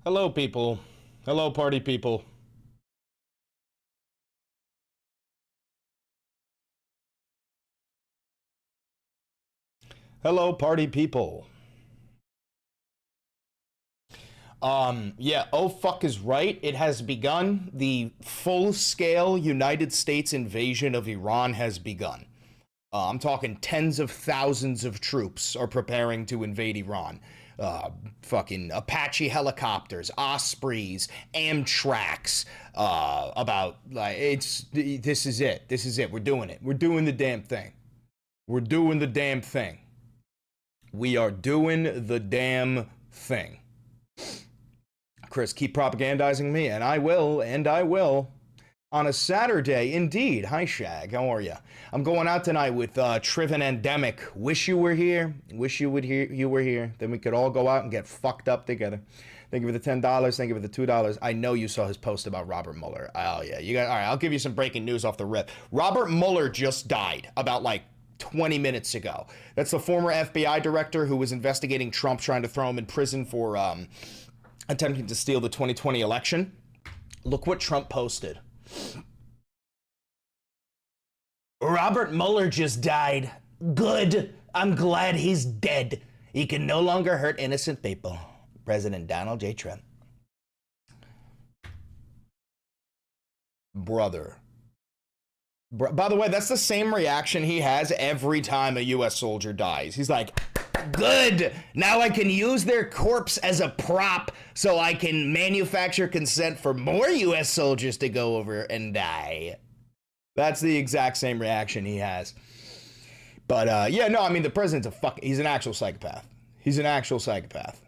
Hello, people. Hello, party people. Hello, party people. Yeah, oh fuck is right. It has begun. The full-scale United States invasion of Iran has begun. I'm talking tens of thousands of troops are preparing to invade Iran. Fucking Apache helicopters, Ospreys, Amtraks. About like this is it. This is it. We're doing it. We're doing the damn thing. We're doing the damn thing. We are doing the damn thing. Chris, keep propagandizing me, and I will, On a Saturday, indeed. Hi, Shag. How are you? I'm going out tonight with Trivan Endemic. Wish you were here. Wish you were here. Then we could all go out and get fucked up together. Thank you for the $10. Thank you for the $2. I know you saw his post about Robert Mueller. Oh, yeah. All right, I'll give you some breaking news off the rip. Robert Mueller just died about, 20 minutes ago. That's the former FBI director who was investigating Trump, trying to throw him in prison for attempting to steal the 2020 election. Look what Trump posted. Robert Mueller just died. Good. I'm glad he's dead. He can no longer hurt innocent people. President Donald J. Trump. Brother. By the way, that's the same reaction he has every time a U.S. soldier dies. He's like, good. Now I can use their corpse as a prop so I can manufacture consent for more U.S. soldiers to go over and die. That's the exact same reaction he has. But, yeah, no, I mean, the president's he's an actual psychopath. He's an actual psychopath.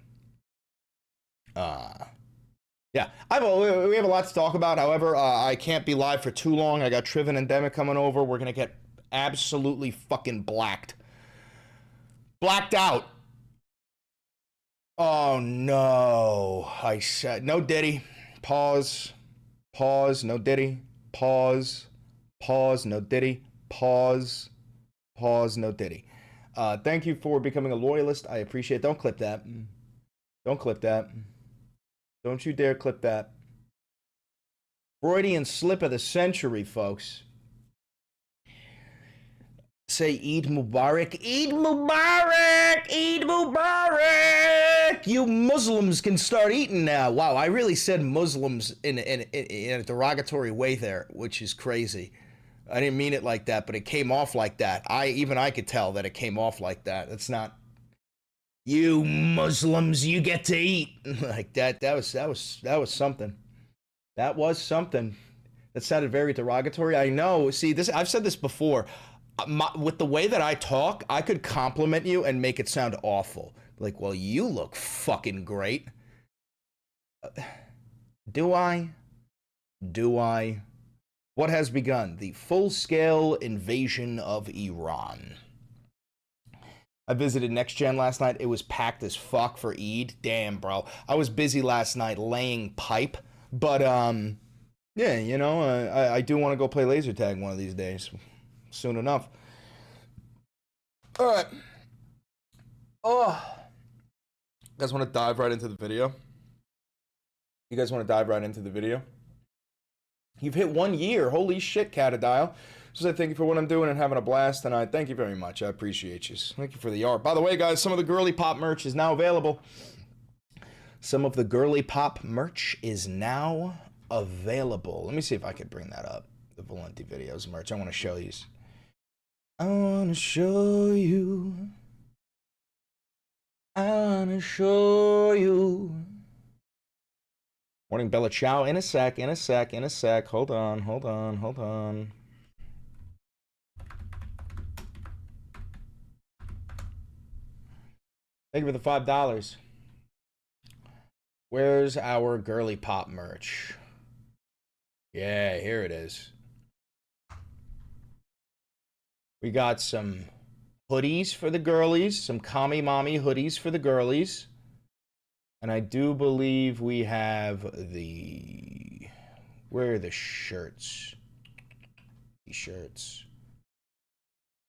Yeah, we have a lot to talk about. However, I can't be live for too long. I got Trivan Endemic coming over. We're going to get absolutely fucking blacked. Blacked out. Oh, no. I said, no Diddy. Pause. Pause. No Diddy. Pause. Pause. No Diddy. Pause. Pause. No Diddy. Thank you for becoming a loyalist. I appreciate it. Don't clip that. Don't clip that. Don't you dare clip that. Freudian slip of the century, folks. Say Eid Mubarak. Eid Mubarak! Eid Mubarak! You Muslims can start eating now. Wow, I really said Muslims in a derogatory way there, which is crazy. I didn't mean it like that, but it came off like that. Even I could tell that it came off like that. It's not... You Muslims, you get to eat like that. That was something. That was something. That sounded very derogatory. I know. See, this I've said this before. With the way that I talk, I could compliment you and make it sound awful. Like, well, you look fucking great. Do I? Do I? What has begun? The full-scale invasion of Iran. I visited Next Gen last night. It was packed as fuck for Eid. Damn, bro. I was busy last night laying pipe. But, yeah, you know, I do want to go play laser tag one of these days. Soon enough. All right. Oh. You guys want to dive right into the video? You guys want to dive right into the video? You've hit 1 year. Holy shit, Catadile. So thank you for what I'm doing and having a blast tonight. Thank you very much. I appreciate you. Thank you for the art. By the way, guys, some of the Girly Pop merch is now available. Some of the Girly Pop merch is now available. Let me see if I could bring that up. The Valenti Videos merch. I want to show you. I want to show you. I want to show you. Morning, Bella Ciao. In a sec. Hold on. Thank you for the $5. Where's our Girly Pop merch? Yeah, here it is. We got some hoodies for the girlies, some Kami Mommy hoodies for the girlies. And I do believe we have where are the shirts? T-shirts.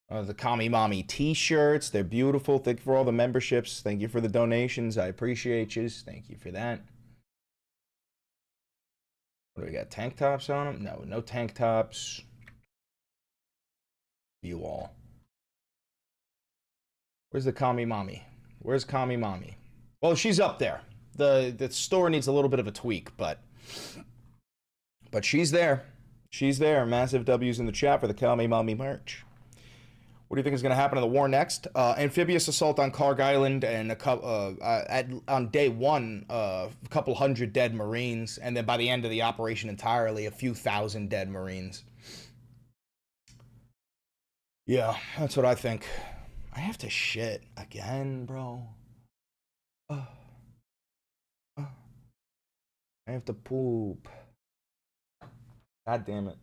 The Kami Mommy t-shirts. They're beautiful. Thank you for all the memberships. Thank you for the donations. I appreciate you. Thank you for that. What do we got? Tank tops on them? No, no tank tops. You all. Where's the Kami Mommy? Where's Kami Mommy? Well, she's up there. The store needs a little bit of a tweak, but she's there. She's there. Massive W's in the chat for the Kami Mommy merch. What do you think is going to happen in the war next? Amphibious assault on Karg Island, and on day one, a couple hundred dead Marines, and then by the end of the operation entirely, a few thousand dead Marines. Yeah, that's what I think. I have to shit again, bro. I have to poop. God damn it.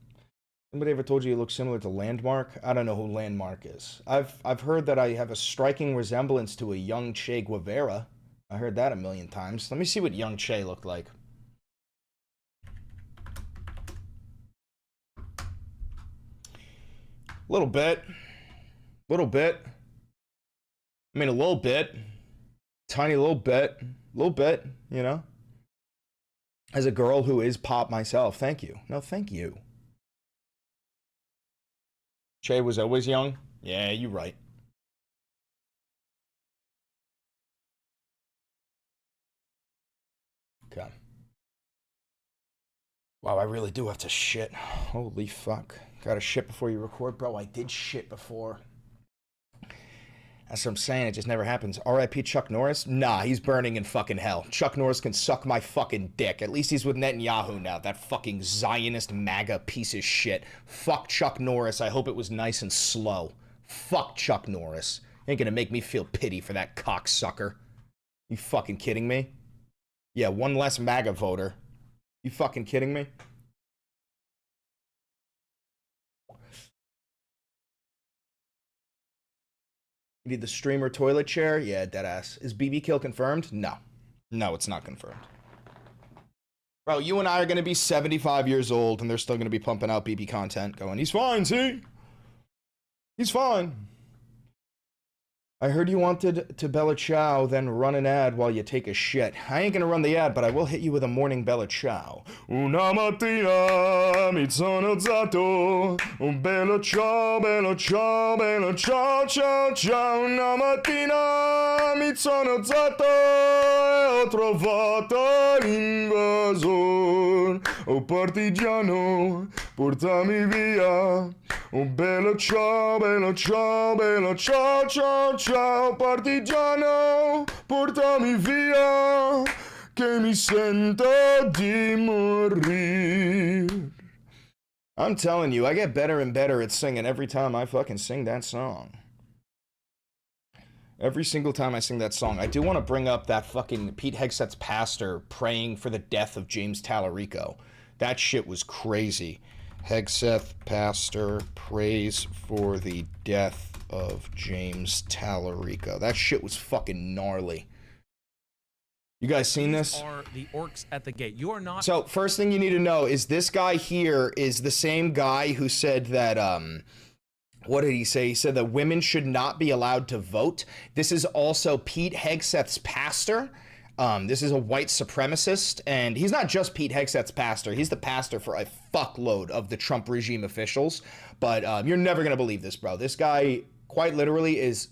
Anybody ever told you look similar to Landmark? I don't know who Landmark is. I've heard that I have a striking resemblance to a young Che Guevara. I heard that a million times. Let me see what young Che looked like. Little bit. Little bit. I mean, a little bit. Tiny little bit. Little bit, you know? As a girl who is pop myself. Thank you. No, thank you. Che was always young? Yeah, you're right. Okay. Wow, I really do have to shit. Holy fuck. Gotta shit before you record? Bro, I did shit before. That's what I'm saying. It just never happens. R.I.P. Chuck Norris? Nah, he's burning in fucking hell. Chuck Norris can suck my fucking dick. At least he's with Netanyahu now. That fucking Zionist MAGA piece of shit. Fuck Chuck Norris. I hope it was nice and slow. Fuck Chuck Norris. Ain't gonna make me feel pity for that cocksucker. You fucking kidding me? Yeah, one less MAGA voter. You fucking kidding me? You need the streamer toilet chair? Yeah, deadass. Is BB kill confirmed? No. No, it's not confirmed. Bro, you and I are going to be 75 years old, and they're still going to be pumping out BB content going, he's fine, see? He's fine. I heard you wanted to Bella Ciao, then run an ad while you take a shit. I ain't gonna run the ad, but I will hit you with a morning Bella Ciao. Una mattina mi sono alzato, un bello ciao, bello ciao, bello ciao, ciao, ciao. Una mattina mi sono alzato e ho trovato l'invasor. Oh partigiano, portami via. Un bello ciao, bello ciao, bello ciao, ciao, ciao, partigiano, portami via, che mi sento di morire. I'm telling you, I get better and better at singing every time I fucking sing that song. Every single time I sing that song. I do want to bring up that fucking Pete Hegseth's pastor praying for the death of James Tallarico. That shit was crazy. Hegseth pastor prays for the death of James Tallarico. That shit was fucking gnarly. You guys seen this? Are the orcs at the gate? You are not. So first thing you need to know is this guy here is the same guy who said that what did he say? He said that women should not be allowed to vote. This is also Pete Hegseth's pastor. This is a white supremacist, and he's not just Pete Hegseth's pastor. He's the pastor for a fuckload of the Trump regime officials. But you're never going to believe this, bro. This guy, quite literally, is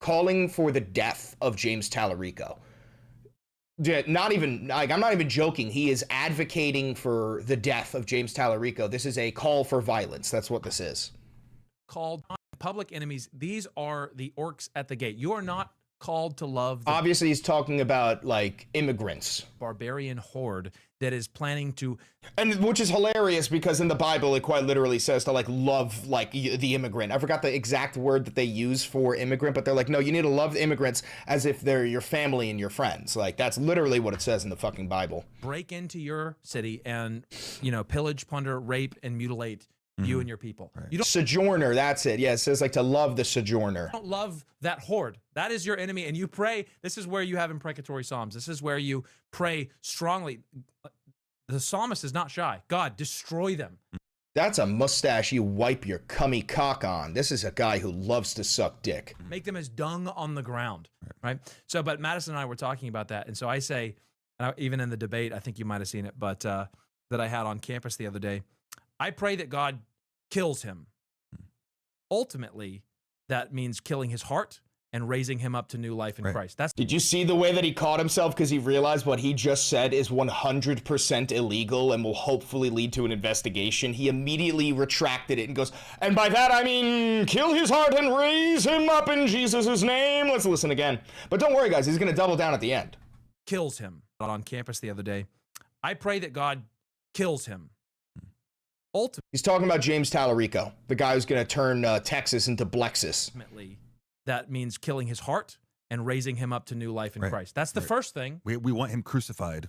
calling for the death of James Tallarico. Not even, like, I'm not even joking. He is advocating for the death of James Tallarico. This is a call for violence. That's what this is. Called public enemies. These are the orcs at the gate. You are not called to love the obviously he's talking about like immigrants, barbarian horde that is planning to, and which is hilarious because in the Bible it quite literally says to like love like the immigrant. I forgot the exact word that they use for immigrant, but they're like, no, you need to love the immigrants as if they're your family and your friends. Like that's literally what it says in the fucking Bible. Break into your city and, you know, pillage, plunder, rape, and mutilate you and your people. Right. You don't sojourner, that's it. Yeah, it says like to love the sojourner. Don't love that horde. That is your enemy, and you pray. This is where you have imprecatory psalms. This is where you pray strongly. The psalmist is not shy. God, destroy them. That's a mustache you wipe your cummy cock on. This is a guy who loves to suck dick. Make them as dung on the ground, right? So, but Madison and I were talking about that, and so I say, even in the debate, I think you might have seen it, but that I had on campus the other day. I pray that God kills him. Ultimately, that means killing his heart and raising him up to new life in Christ. Did you see the way that he caught himself because he realized what he just said is 100% illegal and will hopefully lead to an investigation? He immediately retracted it and goes, and by that I mean kill his heart and raise him up in Jesus' name. Let's listen again. But don't worry, guys, he's going to double down at the end. Kills him. On campus the other day. I pray that God kills him. Ultimately, he's talking about James Tallarico, the guy who's going to turn Texas into Blexus. That means killing his heart and raising him up to new life in Christ. That's the first thing. We want him crucified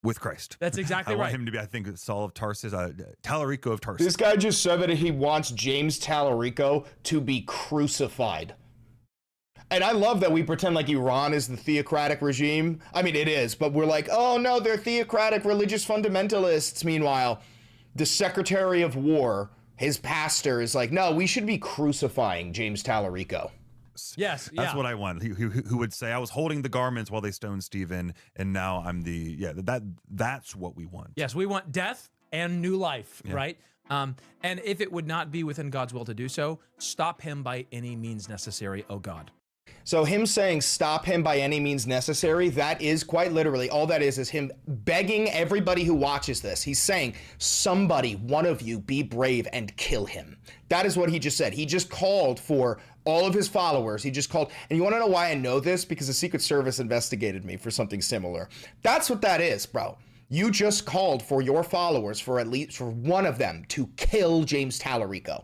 with Christ. That's exactly right. I want him to be, I think, Saul of Tarsus, Tallarico of Tarsus. This guy just said that he wants James Tallarico to be crucified. And I love that we pretend like Iran is the theocratic regime. I mean, it is, but we're like, oh no, they're theocratic religious fundamentalists. Meanwhile, the Secretary of War, his pastor, is like, no, we should be crucifying James Tallarico. Yes, that's what I want. Who would say, I was holding the garments while they stoned Stephen, and now I'm that's what we want. Yes, we want death and new life, right? And if it would not be within God's will to do so, stop him by any means necessary, oh God. So him saying stop him by any means necessary, that is quite literally, all that is him begging everybody who watches this. He's saying, somebody, one of you, be brave and kill him. That is what he just said. He just called for all of his followers. He just called, and you want to know why I know this? Because the Secret Service investigated me for something similar. That's what that is, bro. You just called for your followers, for at least for one of them, to kill James Tallarico.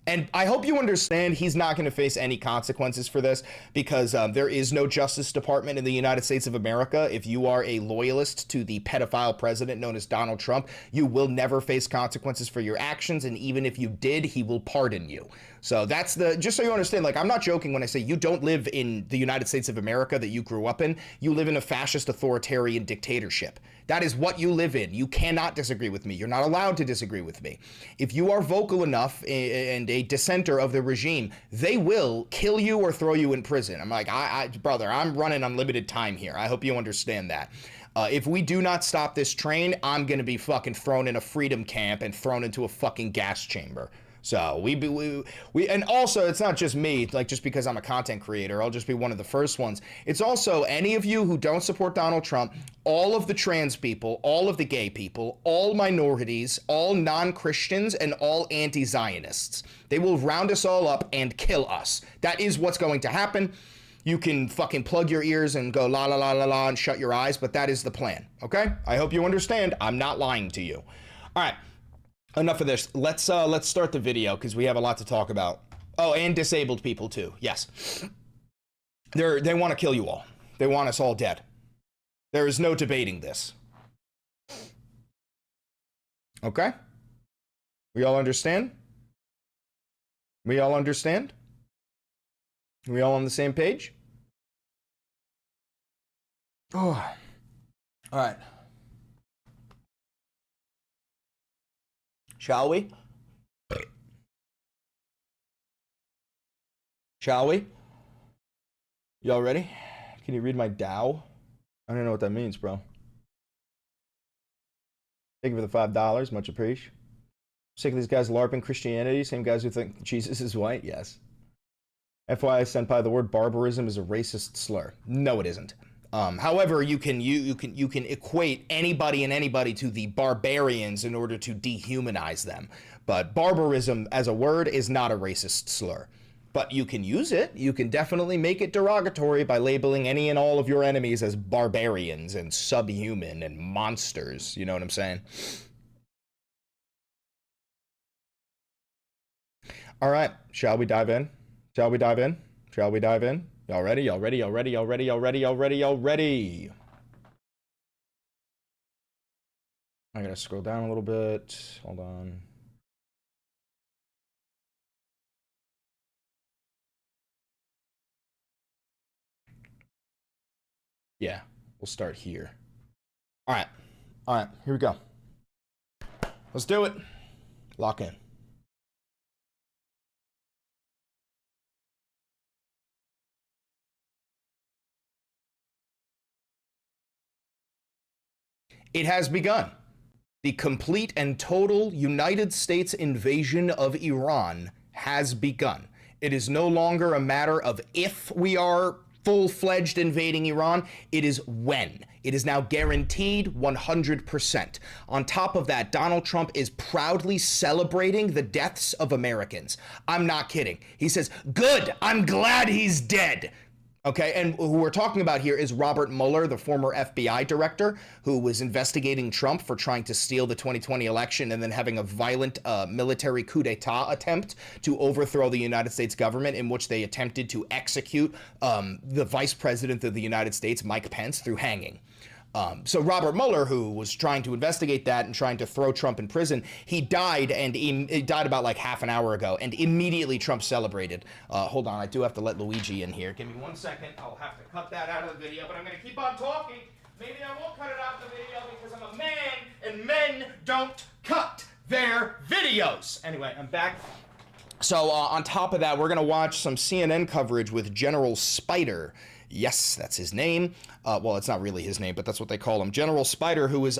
And I hope you understand he's not going to face any consequences for this, because there is no Justice Department in the United States of America. If you are a loyalist to the pedophile president known as Donald Trump, you will never face consequences for your actions. And even if you did, he will pardon you. So that's just so you understand, like, I'm not joking when I say you don't live in the United States of America that you grew up in. You live in a fascist authoritarian dictatorship. That is what you live in. You cannot disagree with me. You're not allowed to disagree with me. If you are vocal enough and a dissenter of the regime, they will kill you or throw you in prison. I'm like, brother, I'm running unlimited time here. I hope you understand that. If we do not stop this train, I'm going to be fucking thrown in a freedom camp and thrown into a fucking gas chamber. So we and also it's not just me, like just because I'm a content creator, I'll just be one of the first ones. It's also any of you who don't support Donald Trump, all of the trans people, all of the gay people, all minorities, all non-Christians, and all anti-Zionists. They will round us all up and kill us. That is what's going to happen. You can fucking plug your ears and go la la la la la and shut your eyes, but that is the plan, okay? I hope you understand. I'm not lying to you. All right. Enough of this. Let's start the video because we have a lot to talk about. Oh, and disabled people too. Yes. They want to kill you all. They want us all dead. There is no debating this. Okay? We all understand? We all understand? We all on the same page? Oh. All right. Shall we? Shall we? Y'all ready? Can you read my Dow? I don't know what that means, bro. Thank you for the $5. Much appreciated. Sick of these guys LARPing Christianity. Same guys who think Jesus is white. Yes. FYI, Senpai, the word barbarism is a racist slur. No, it isn't. However, you can equate anybody and anybody to the barbarians in order to dehumanize them. But barbarism as a word is not a racist slur. But you can use it. You can definitely make it derogatory by labeling any and all of your enemies as barbarians and subhuman and monsters. You know what I'm saying? All right. Shall we dive in? Shall we dive in? Shall we dive in? Y'all ready? Y'all ready? Y'all ready? Y'all ready? Y'all ready? Y'all ready? Y'all ready? I gotta scroll down a little bit. Hold on. Yeah, we'll start here. All right. All right, here we go. Let's do it. Lock in. It has begun. The complete and total United States invasion of Iran has begun. It is no longer a matter of if we are full-fledged invading Iran, it is when. It is now guaranteed 100%. On top of that, Donald Trump is proudly celebrating the deaths of Americans. I'm not kidding. He says, "Good, I'm glad he's dead." Okay, and who we're talking about here is Robert Mueller, the former FBI director, who was investigating Trump for trying to steal the 2020 election and then having a violent military coup d'etat attempt to overthrow the United States government, in which they attempted to execute the vice president of the United States, Mike Pence, through hanging. So Robert Mueller, who was trying to investigate that and trying to throw Trump in prison, he died, and he died about like half an hour ago, and immediately Trump celebrated. Hold on, I do have to let Luigi in here. Give me 1 second. I'll have to cut that out of the video, but I'm going to keep on talking. Maybe I won't cut it out of the video because I'm a man, and men don't cut their videos. Anyway, I'm back. So on top of that, we're going to watch some CNN coverage with General Spider. Yes, that's his name. Well, it's not really his name, but that's what they call him. General Spider, who is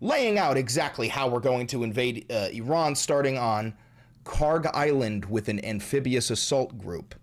laying out exactly how we're going to invade Iran, starting on Karg Island with an amphibious assault group.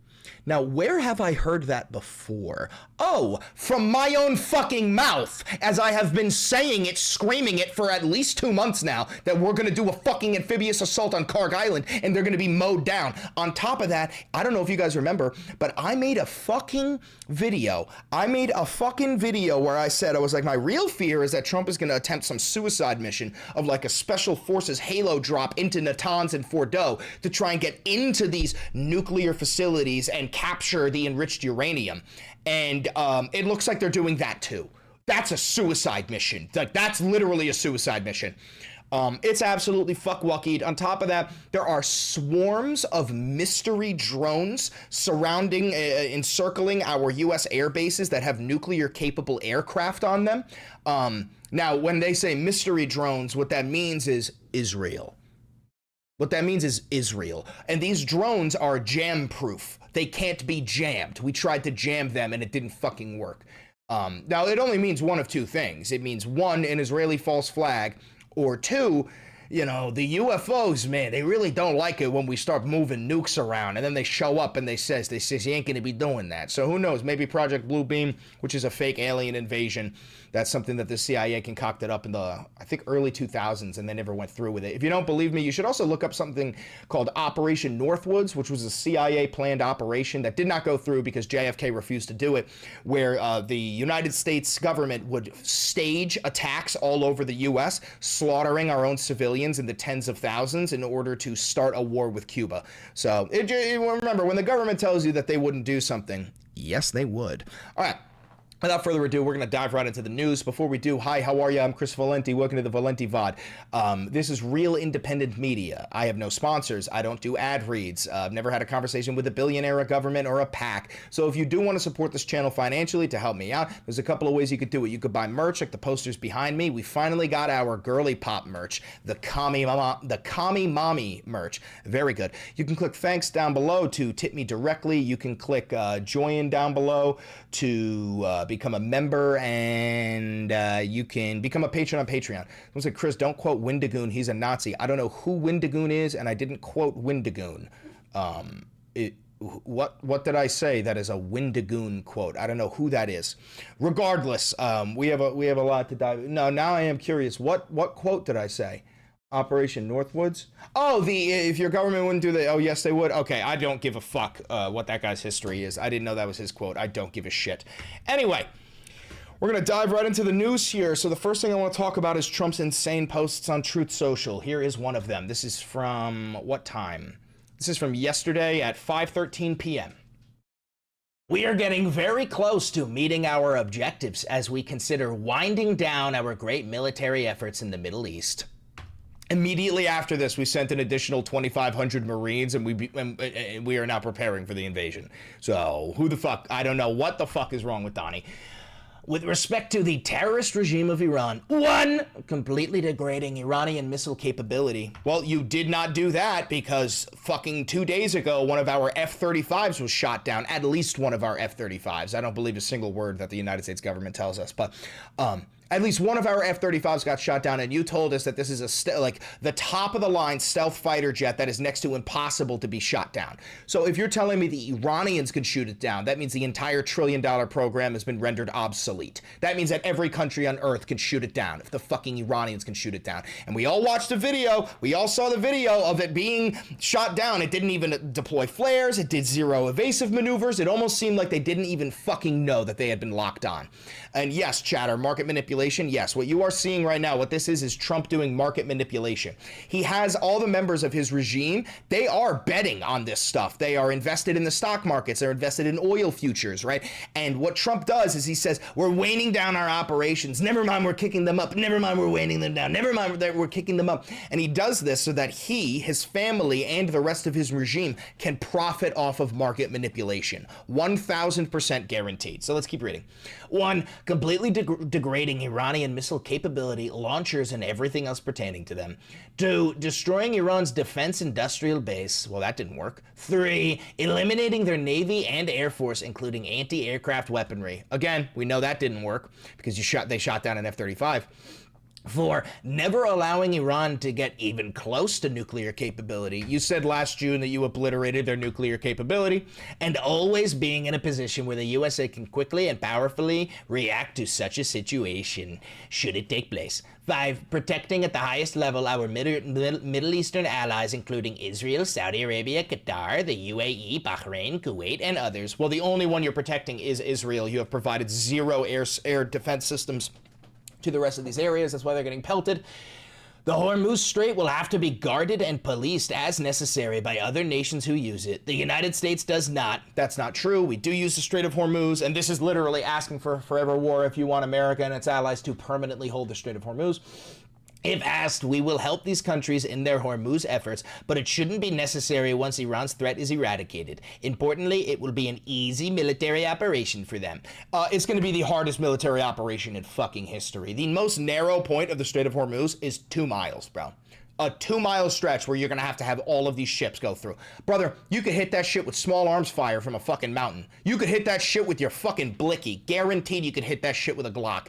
Now, where have I heard that before? Oh, from my own fucking mouth, as I have been saying it, screaming it for at least 2 months now, that we're gonna do a fucking amphibious assault on Karg Island and they're gonna be mowed down. On top of that, I don't know if you guys remember, but I made a fucking video. Where I said, I was like, my real fear is that Trump is gonna attempt some suicide mission of like a special forces halo drop into Natanz and Fordow to try and get into these nuclear facilities and capture the enriched uranium. And it looks like they're doing that too. That's a suicide mission. Like, that's literally a suicide mission. It's absolutely fuckwuckied. On top of that, there are swarms of mystery drones surrounding, encircling our U.S. air bases that have nuclear-capable aircraft on them. Now, when they say mystery drones, what that means is Israel. What that means is Israel. And these drones are jam-proof. They can't be jammed. We tried to jam them and it didn't fucking work. Now, it only means one of two things. It means one, an Israeli false flag, or two, you know, the UFOs, man, they really don't like it when we start moving nukes around, and then they show up and they says you ain't gonna be doing that. So who knows, maybe Project Blue Beam, which is a fake alien invasion, that's something that the CIA concocted up in the, I think, early 2000s, and they never went through with it. If you don't believe me, you should also look up something called Operation Northwoods, which was a CIA planned operation that did not go through because JFK refused to do it, where the United States government would stage attacks all over the US, slaughtering our own civilians in the tens of thousands in order to start a war with Cuba. So remember, when the government tells you that they wouldn't do something, yes, they would. All right. Without further ado, we're going to dive right into the news. Before we do, hi, how are you? I'm Chris Valenti. Welcome to the Valenti VOD. This is real independent media. I have no sponsors. I don't do ad reads. I've never had a conversation with a billionaire, a government, or a PAC. So if you do want to support this channel financially to help me out, there's a couple of ways you could do it. You could buy merch, like the posters behind me. We finally got our girly pop merch, the Kami Mommy merch. Very good. You can click thanks down below to tip me directly. You can click join down below to become a member, and you can become a patron on Patreon. I said, Chris, don't quote Windigoon. He's a Nazi. I don't know who Windigoon is, and I didn't quote Windigoon. What did I say that is a Windigoon quote? I don't know who that is. Regardless, we have a lot to dive. No, now I am curious. What quote did I say? Operation Northwoods? Oh, if your government wouldn't do that, oh yes they would. Okay, I don't give a fuck what that guy's history is. I didn't know that was his quote. I don't give a shit. Anyway, we're gonna dive right into the news here. So the first thing I want to talk about is Trump's insane posts on Truth Social. Here is one of them. This is from what time? This is from yesterday at 5:13 p.m. We are getting very close to meeting our objectives as we consider winding down our great military efforts in the Middle East. Immediately after this, we sent an additional 2,500 Marines, and we are now preparing for the invasion. So who the fuck? I don't know what the fuck is wrong with Donnie. With respect to the terrorist regime of Iran, one, completely degrading Iranian missile capability. Well, you did not do that because fucking 2 days ago, one of our F-35s was shot down, at least one of our F-35s. I don't believe a single word that the United States government tells us, but At least one of our F-35s got shot down, and you told us that this is like the top of the line stealth fighter jet that is next to impossible to be shot down. So if you're telling me the Iranians can shoot it down, that means the entire $1 trillion program has been rendered obsolete. That means that every country on earth can shoot it down if the fucking Iranians can shoot it down. And we all watched the video. We all saw the video of it being shot down. It didn't even deploy flares. It did zero evasive maneuvers. It almost seemed like they didn't even fucking know that they had been locked on. And yes, chatter, market manipulation. Yes, what you are seeing right now, what this is Trump doing market manipulation. He has all the members of his regime. They are betting on this stuff. They are invested in the stock markets. They're invested in oil futures, right? And what Trump does is he says, we're waning down our operations. Never mind, we're kicking them up. Never mind, we're waning them down. Never mind, we're kicking them up. And he does this so that he, his family, and the rest of his regime can profit off of market manipulation. 1,000% guaranteed. So let's keep reading. 1. Completely degrading Iranian missile capability, launchers, and everything else pertaining to them. 2. Destroying Iran's defense industrial base. Well, that didn't work. 3. Eliminating their navy and air force, including anti-aircraft weaponry. Again, we know that didn't work because they shot down an F-35. 4. Never allowing Iran to get even close to nuclear capability. You said last June that you obliterated their nuclear capability, and always being in a position where the USA can quickly and powerfully react to such a situation, should it take place. 5. Protecting at the highest level our Middle Eastern allies, including Israel, Saudi Arabia, Qatar, the UAE, Bahrain, Kuwait, and others. Well, the only one you're protecting is Israel. You have provided zero air defense systems to the rest of these areas. That's why they're getting pelted. The Hormuz Strait will have to be guarded and policed as necessary by other nations who use it. The United States does not. That's not true. We do use the Strait of Hormuz, and this is literally asking for a forever war if you want America and its allies to permanently hold the Strait of Hormuz. If asked, we will help these countries in their Hormuz efforts, but it shouldn't be necessary once Iran's threat is eradicated. Importantly, it will be an easy military operation for them. It's going to be the hardest military operation in fucking history. The most narrow point of the Strait of Hormuz is 2 miles, bro. A 2-mile stretch where you're going to have all of these ships go through. Brother, you could hit that shit with small arms fire from a fucking mountain. You could hit that shit with your fucking blicky. Guaranteed you could hit that shit with a Glock.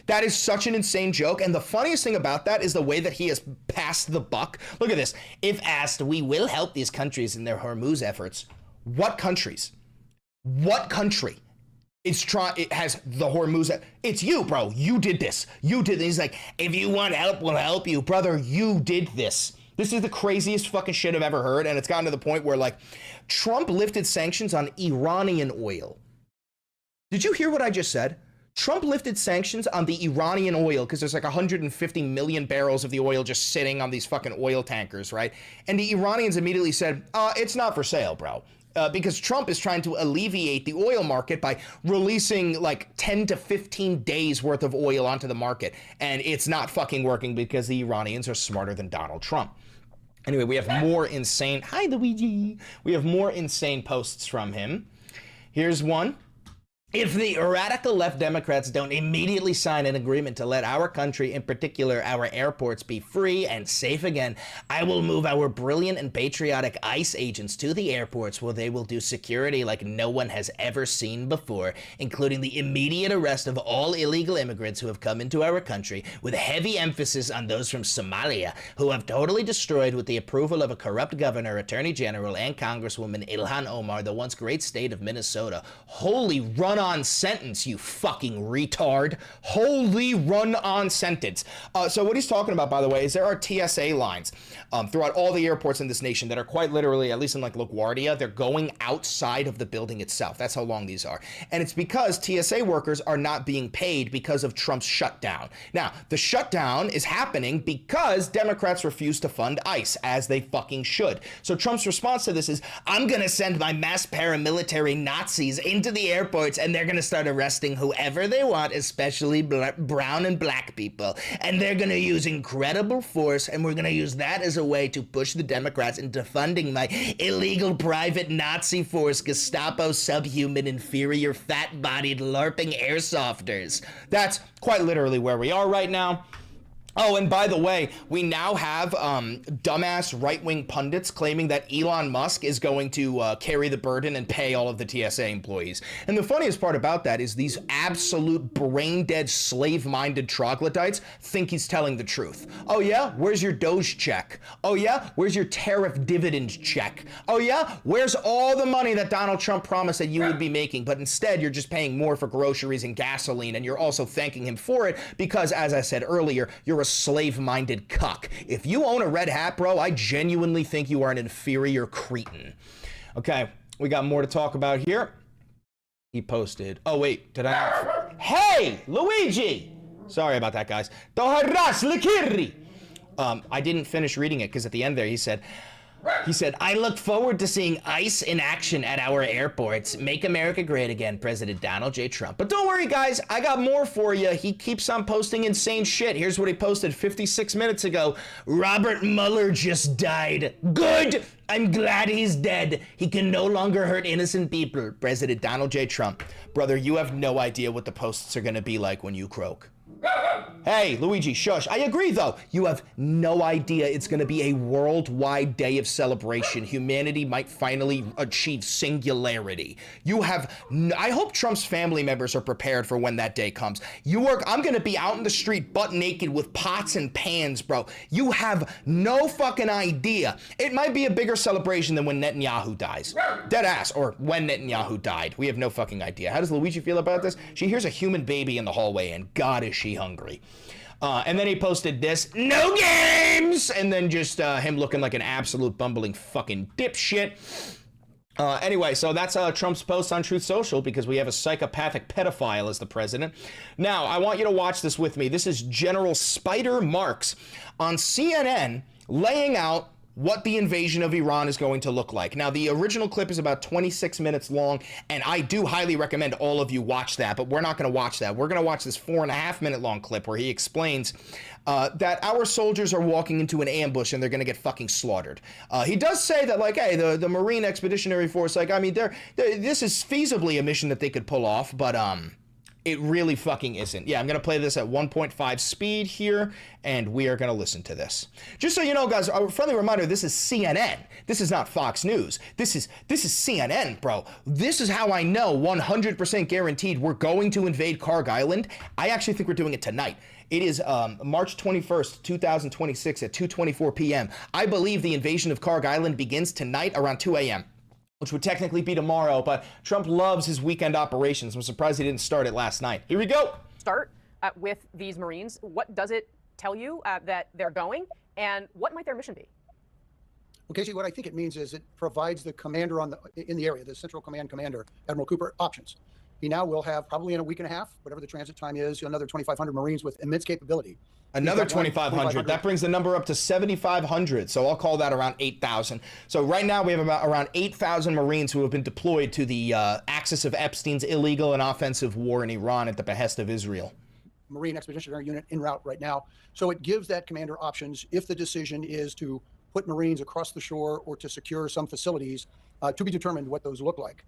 That is such an insane joke. And the funniest thing about that is the way that he has passed the buck. Look at this. If asked, we will help these countries in their Hormuz efforts. What countries? What country? It has the Hormuz. It's you, bro. You did this. You did this. He's like, if you want help, we'll help you. Brother, you did this. This is the craziest fucking shit I've ever heard. And it's gotten to the point where, like, Trump lifted sanctions on Iranian oil. Did you hear what I just said? Trump lifted sanctions on the Iranian oil because there's like 150 million barrels of the oil just sitting on these fucking oil tankers, right? And the Iranians immediately said, it's not for sale, bro. Because Trump is trying to alleviate the oil market by releasing like 10 to 15 days worth of oil onto the market. And it's not fucking working because the Iranians are smarter than Donald Trump. Anyway, we have more insane, hi Luigi. We have more insane posts from him. Here's one. If the radical left Democrats don't immediately sign an agreement to let our country, in particular our airports, be free and safe again, I will move our brilliant and patriotic ICE agents to the airports where they will do security like no one has ever seen before, including the immediate arrest of all illegal immigrants who have come into our country, with heavy emphasis on those from Somalia, who have totally destroyed, with the approval of a corrupt governor, attorney general, and Congresswoman Ilhan Omar, the once great state of Minnesota. Holy run-on sentence, you fucking retard. Holy run-on sentence. So what he's talking about, by the way, is there are TSA lines throughout all the airports in this nation that are quite literally, at least in like LaGuardia, they're going outside of the building itself. That's how long these are. And it's because TSA workers are not being paid because of Trump's shutdown. Now, the shutdown is happening because Democrats refuse to fund ICE, as they fucking should. So Trump's response to this is, I'm gonna send my mass paramilitary Nazis into the airports and they're gonna start arresting whoever they want, especially brown and black people. And they're gonna use incredible force, and we're gonna use that as a way to push the Democrats into funding my illegal private Nazi force, Gestapo, subhuman, inferior, fat-bodied, LARPing airsofters. That's quite literally where we are right now. Oh, and by the way, we now have dumbass right-wing pundits claiming that Elon Musk is going to carry the burden and pay all of the TSA employees. And the funniest part about that is these absolute brain-dead, slave-minded troglodytes think he's telling the truth. Oh yeah? Where's your Doge check? Oh yeah? Where's your tariff dividend check? Oh yeah? Where's all the money that Donald Trump promised that you would be making? But instead, you're just paying more for groceries and gasoline, and you're also thanking him for it because, as I said earlier, you're a slave-minded cuck. If you own a red hat, bro, I genuinely think you are an inferior cretin. Okay, we got more to talk about here. He posted, oh wait, did I? Hey, Luigi! Sorry about that, guys. Toharas Likiri! I didn't finish reading it because at the end there he said, I look forward to seeing ICE in action at our airports. Make America great again, President Donald J. Trump. But don't worry, guys. I got more for you. He keeps on posting insane shit. Here's what he posted 56 minutes ago. Robert Mueller just died. Good. I'm glad he's dead. He can no longer hurt innocent people. President Donald J. Trump. Brother, you have no idea what the posts are going to be like when you croak. Hey, Luigi, shush. I agree, though. You have no idea it's going to be a worldwide day of celebration. Humanity might finally achieve singularity. I hope Trump's family members are prepared for when that day comes. I'm going to be out in the street butt naked with pots and pans, bro. You have no fucking idea. It might be a bigger celebration than when Netanyahu dies. Dead ass. Or when Netanyahu died. We have no fucking idea. How does Luigi feel about this? She hears a human baby in the hallway, and God, is she hungry. And then he posted this, no games, and then just him looking like an absolute bumbling fucking dipshit. Anyway, so that's Trump's post on Truth Social because we have a psychopathic pedophile as the president. Now, I want you to watch this with me. This is General Spider Marks on CNN laying out what the invasion of Iran is going to look like. Now, the original clip is about 26 minutes long, and I do highly recommend all of you watch that, but we're not going to watch that. We're going to watch this 4.5-minute long clip where he explains that our soldiers are walking into an ambush and they're going to get fucking slaughtered. He does say that, like, hey, the Marine Expeditionary Force, like, I mean, this is feasibly a mission that they could pull off, but it really fucking isn't. Yeah, I'm going to play this at 1.5 speed here, and we are going to listen to this. Just so you know, guys, a friendly reminder, this is CNN. This is not Fox News. This is CNN, bro. This is how I know 100% guaranteed we're going to invade Karg Island. I actually think we're doing it tonight. It is March 21st, 2026 at 2:24 p.m. I believe the invasion of Karg Island begins tonight around 2 a.m., which would technically be tomorrow, but Trump loves his weekend operations. I'm surprised he didn't start it last night. Here we go. Start with these Marines. What does it tell you that they're going, and what might their mission be? Well, Casey, what I think it means is it provides the commander in the area, the Central Command commander, Admiral Cooper, options. He now will have, probably in a week and a half, whatever the transit time is, another 2,500 Marines with immense capability. Another 2,500. That brings the number up to 7,500. So I'll call that around 8,000. So right now we have around 8,000 Marines who have been deployed to the axis of Epstein's illegal and offensive war in Iran at the behest of Israel. Marine Expeditionary Unit en route right now. So it gives that commander options if the decision is to put Marines across the shore or to secure some facilities, to be determined what those look like.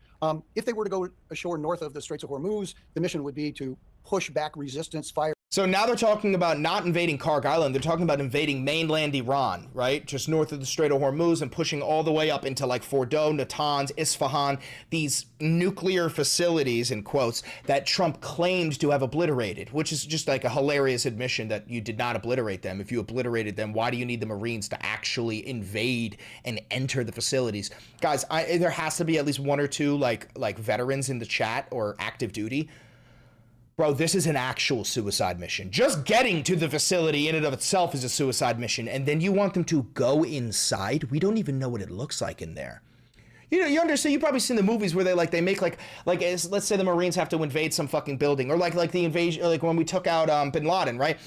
If they were to go ashore north of the Straits of Hormuz, the mission would be to push back resistance fire. So now they're talking about not invading Karg Island. They're talking about invading mainland Iran, right? Just north of the Strait of Hormuz and pushing all the way up into like Fordow, Natanz, Isfahan, these nuclear facilities, in quotes, that Trump claimed to have obliterated, which is just like a hilarious admission that you did not obliterate them. If you obliterated them, why do you need the Marines to actually invade and enter the facilities? Guys, there has to be at least one or two like veterans in the chat or active duty. Bro, this is an actual suicide mission. Just getting to the facility in and of itself is a suicide mission, and then you want them to go inside? We don't even know what it looks like in there. You know, you understand, you've probably seen the movies where they make like let's say the Marines have to invade some fucking building, or like the invasion, like when we took out bin Laden, right?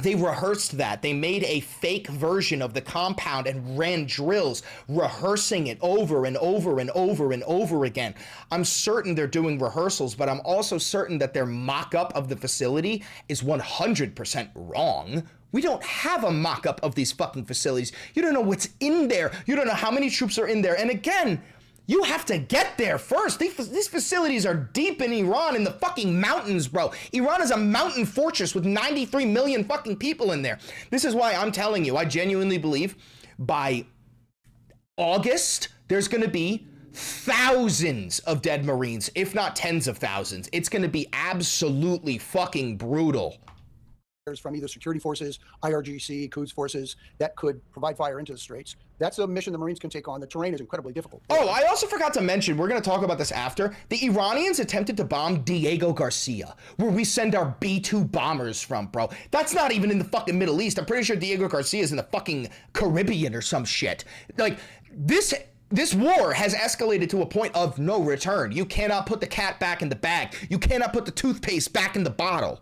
They rehearsed that. They made a fake version of the compound and ran drills, rehearsing it over and over and over and over again. I'm certain they're doing rehearsals, but I'm also certain that their mock-up of the facility is 100% wrong. We don't have a mock-up of these fucking facilities. You don't know what's in there. You don't know how many troops are in there. And again, You have to get there first. These facilities are deep in Iran in the fucking mountains, bro. Iran is a mountain fortress with 93 million fucking people in there. This is why I'm telling you, I genuinely believe by August, there's going to be thousands of dead Marines, if not tens of thousands. It's going to be absolutely fucking brutal. From either security forces, IRGC, Quds forces that could provide fire into the straits. That's a mission the Marines can take on. The terrain is incredibly difficult. Oh, I also forgot to mention, we're going to talk about this after. The Iranians attempted to bomb Diego Garcia, where we send our B-2 bombers from, bro. That's not even in the fucking Middle East. I'm pretty sure Diego Garcia is in the fucking Caribbean or some shit. Like, this war has escalated to a point of no return. You cannot put the cat back in the bag. You cannot put the toothpaste back in the bottle.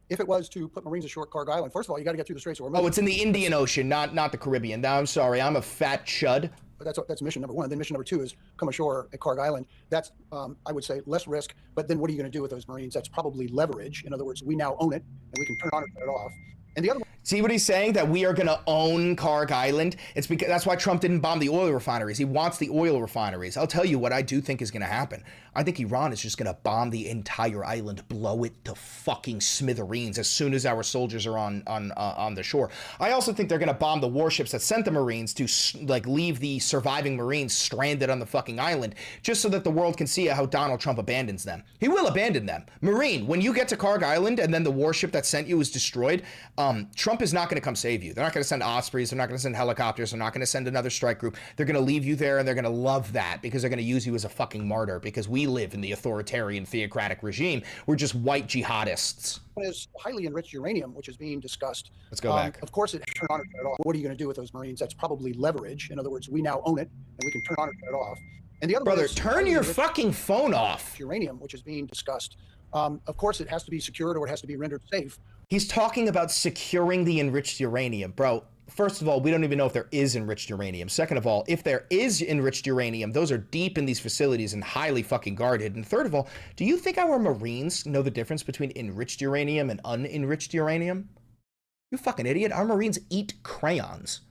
If it was to put Marines ashore at Karg Island, first of all, you got to get through the Straits of Hormuz. Oh, it's in the Indian Ocean, not the Caribbean. Now, I'm sorry, I'm a fat chud. But that's mission number one. Then mission number two is come ashore at Karg Island. That's, I would say, less risk. But then what are you going to do with those Marines? That's probably leverage. In other words, we now own it, and we can turn it on or turn it off. And the other one. See what he's saying? That we are going to own Karg Island? It's because that's why Trump didn't bomb the oil refineries. He wants the oil refineries. I'll tell you what I do think is going to happen. I think Iran is just going to bomb the entire island, blow it to fucking smithereens as soon as our soldiers are on the shore. I also think they're going to bomb the warships that sent the Marines to like leave the surviving Marines stranded on the fucking island, just so that the world can see how Donald Trump abandons them. He will abandon them. Marine, when you get to Karg Island and then the warship that sent you is destroyed, Trump is not going to come save you. They're not going to send Ospreys. They're not going to send helicopters. They're not going to send another strike group. They're going to leave you there, and they're going to love that because they're going to use you as a fucking martyr, because we live in the authoritarian theocratic regime. We're just white jihadists. One is highly enriched uranium, which is being discussed. Let's go back. Of course, it turn on or turn it off. What are you going to do with those Marines? That's probably leverage. In other words, we now own it, and we can turn on or turn it off. And the other Brother, one is turn your fucking phone off. Uranium, which is being discussed. Of course, it has to be secured or it has to be rendered safe. He's talking about securing the enriched uranium. Bro, first of all, we don't even know if there is enriched uranium. Second of all, if there is enriched uranium, those are deep in these facilities and highly fucking guarded. And third of all, do you think our Marines know the difference between enriched uranium and unenriched uranium? You fucking idiot. Our Marines eat crayons.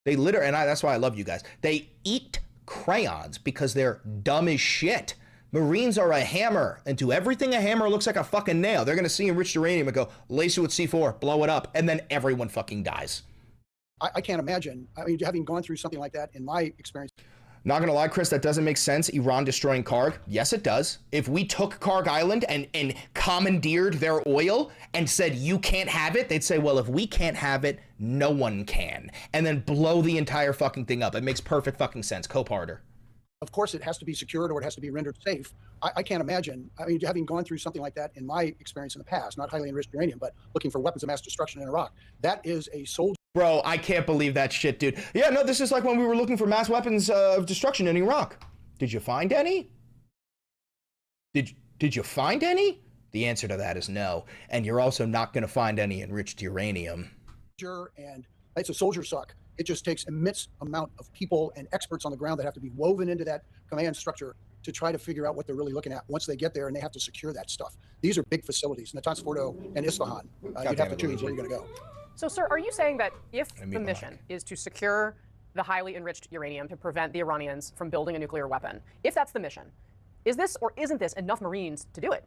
They literally, and that's why I love you guys. They eat crayons because they're dumb as shit. Marines are a hammer, and to everything a hammer looks like a fucking nail. They're going to see enriched uranium and go, lace it with C4, blow it up, and then everyone fucking dies. I can't imagine. I mean, having gone through something like that in my experience. Not going to lie, Chris, that doesn't make sense. Iran destroying Karg. Yes, it does. If we took Karg Island and commandeered their oil and said, you can't have it, they'd say, well, if we can't have it, no one can. And then blow the entire fucking thing up. It makes perfect fucking sense. Cope harder. Of course, it has to be secured or it has to be rendered safe. I can't imagine. I mean, having gone through something like that in my experience in the past, not highly enriched uranium, but looking for weapons of mass destruction in Iraq, that is a soldier. Bro, I can't believe that shit, dude. Yeah, no, this is like when we were looking for mass weapons of destruction in Iraq. Did you find any? Did you find any? The answer to that is no. And you're also not going to find any enriched uranium. And it's a soldier suck. It just takes immense amount of people and experts on the ground that have to be woven into that command structure to try to figure out what they're really looking at once they get there, and they have to secure that stuff. These are big facilities, Natanz Fordo and Isfahan. You'd have to choose where you're going to go. So, sir, are you saying that if the mission is to secure the highly enriched uranium to prevent the Iranians from building a nuclear weapon, if that's the mission, is this or isn't this enough Marines to do it?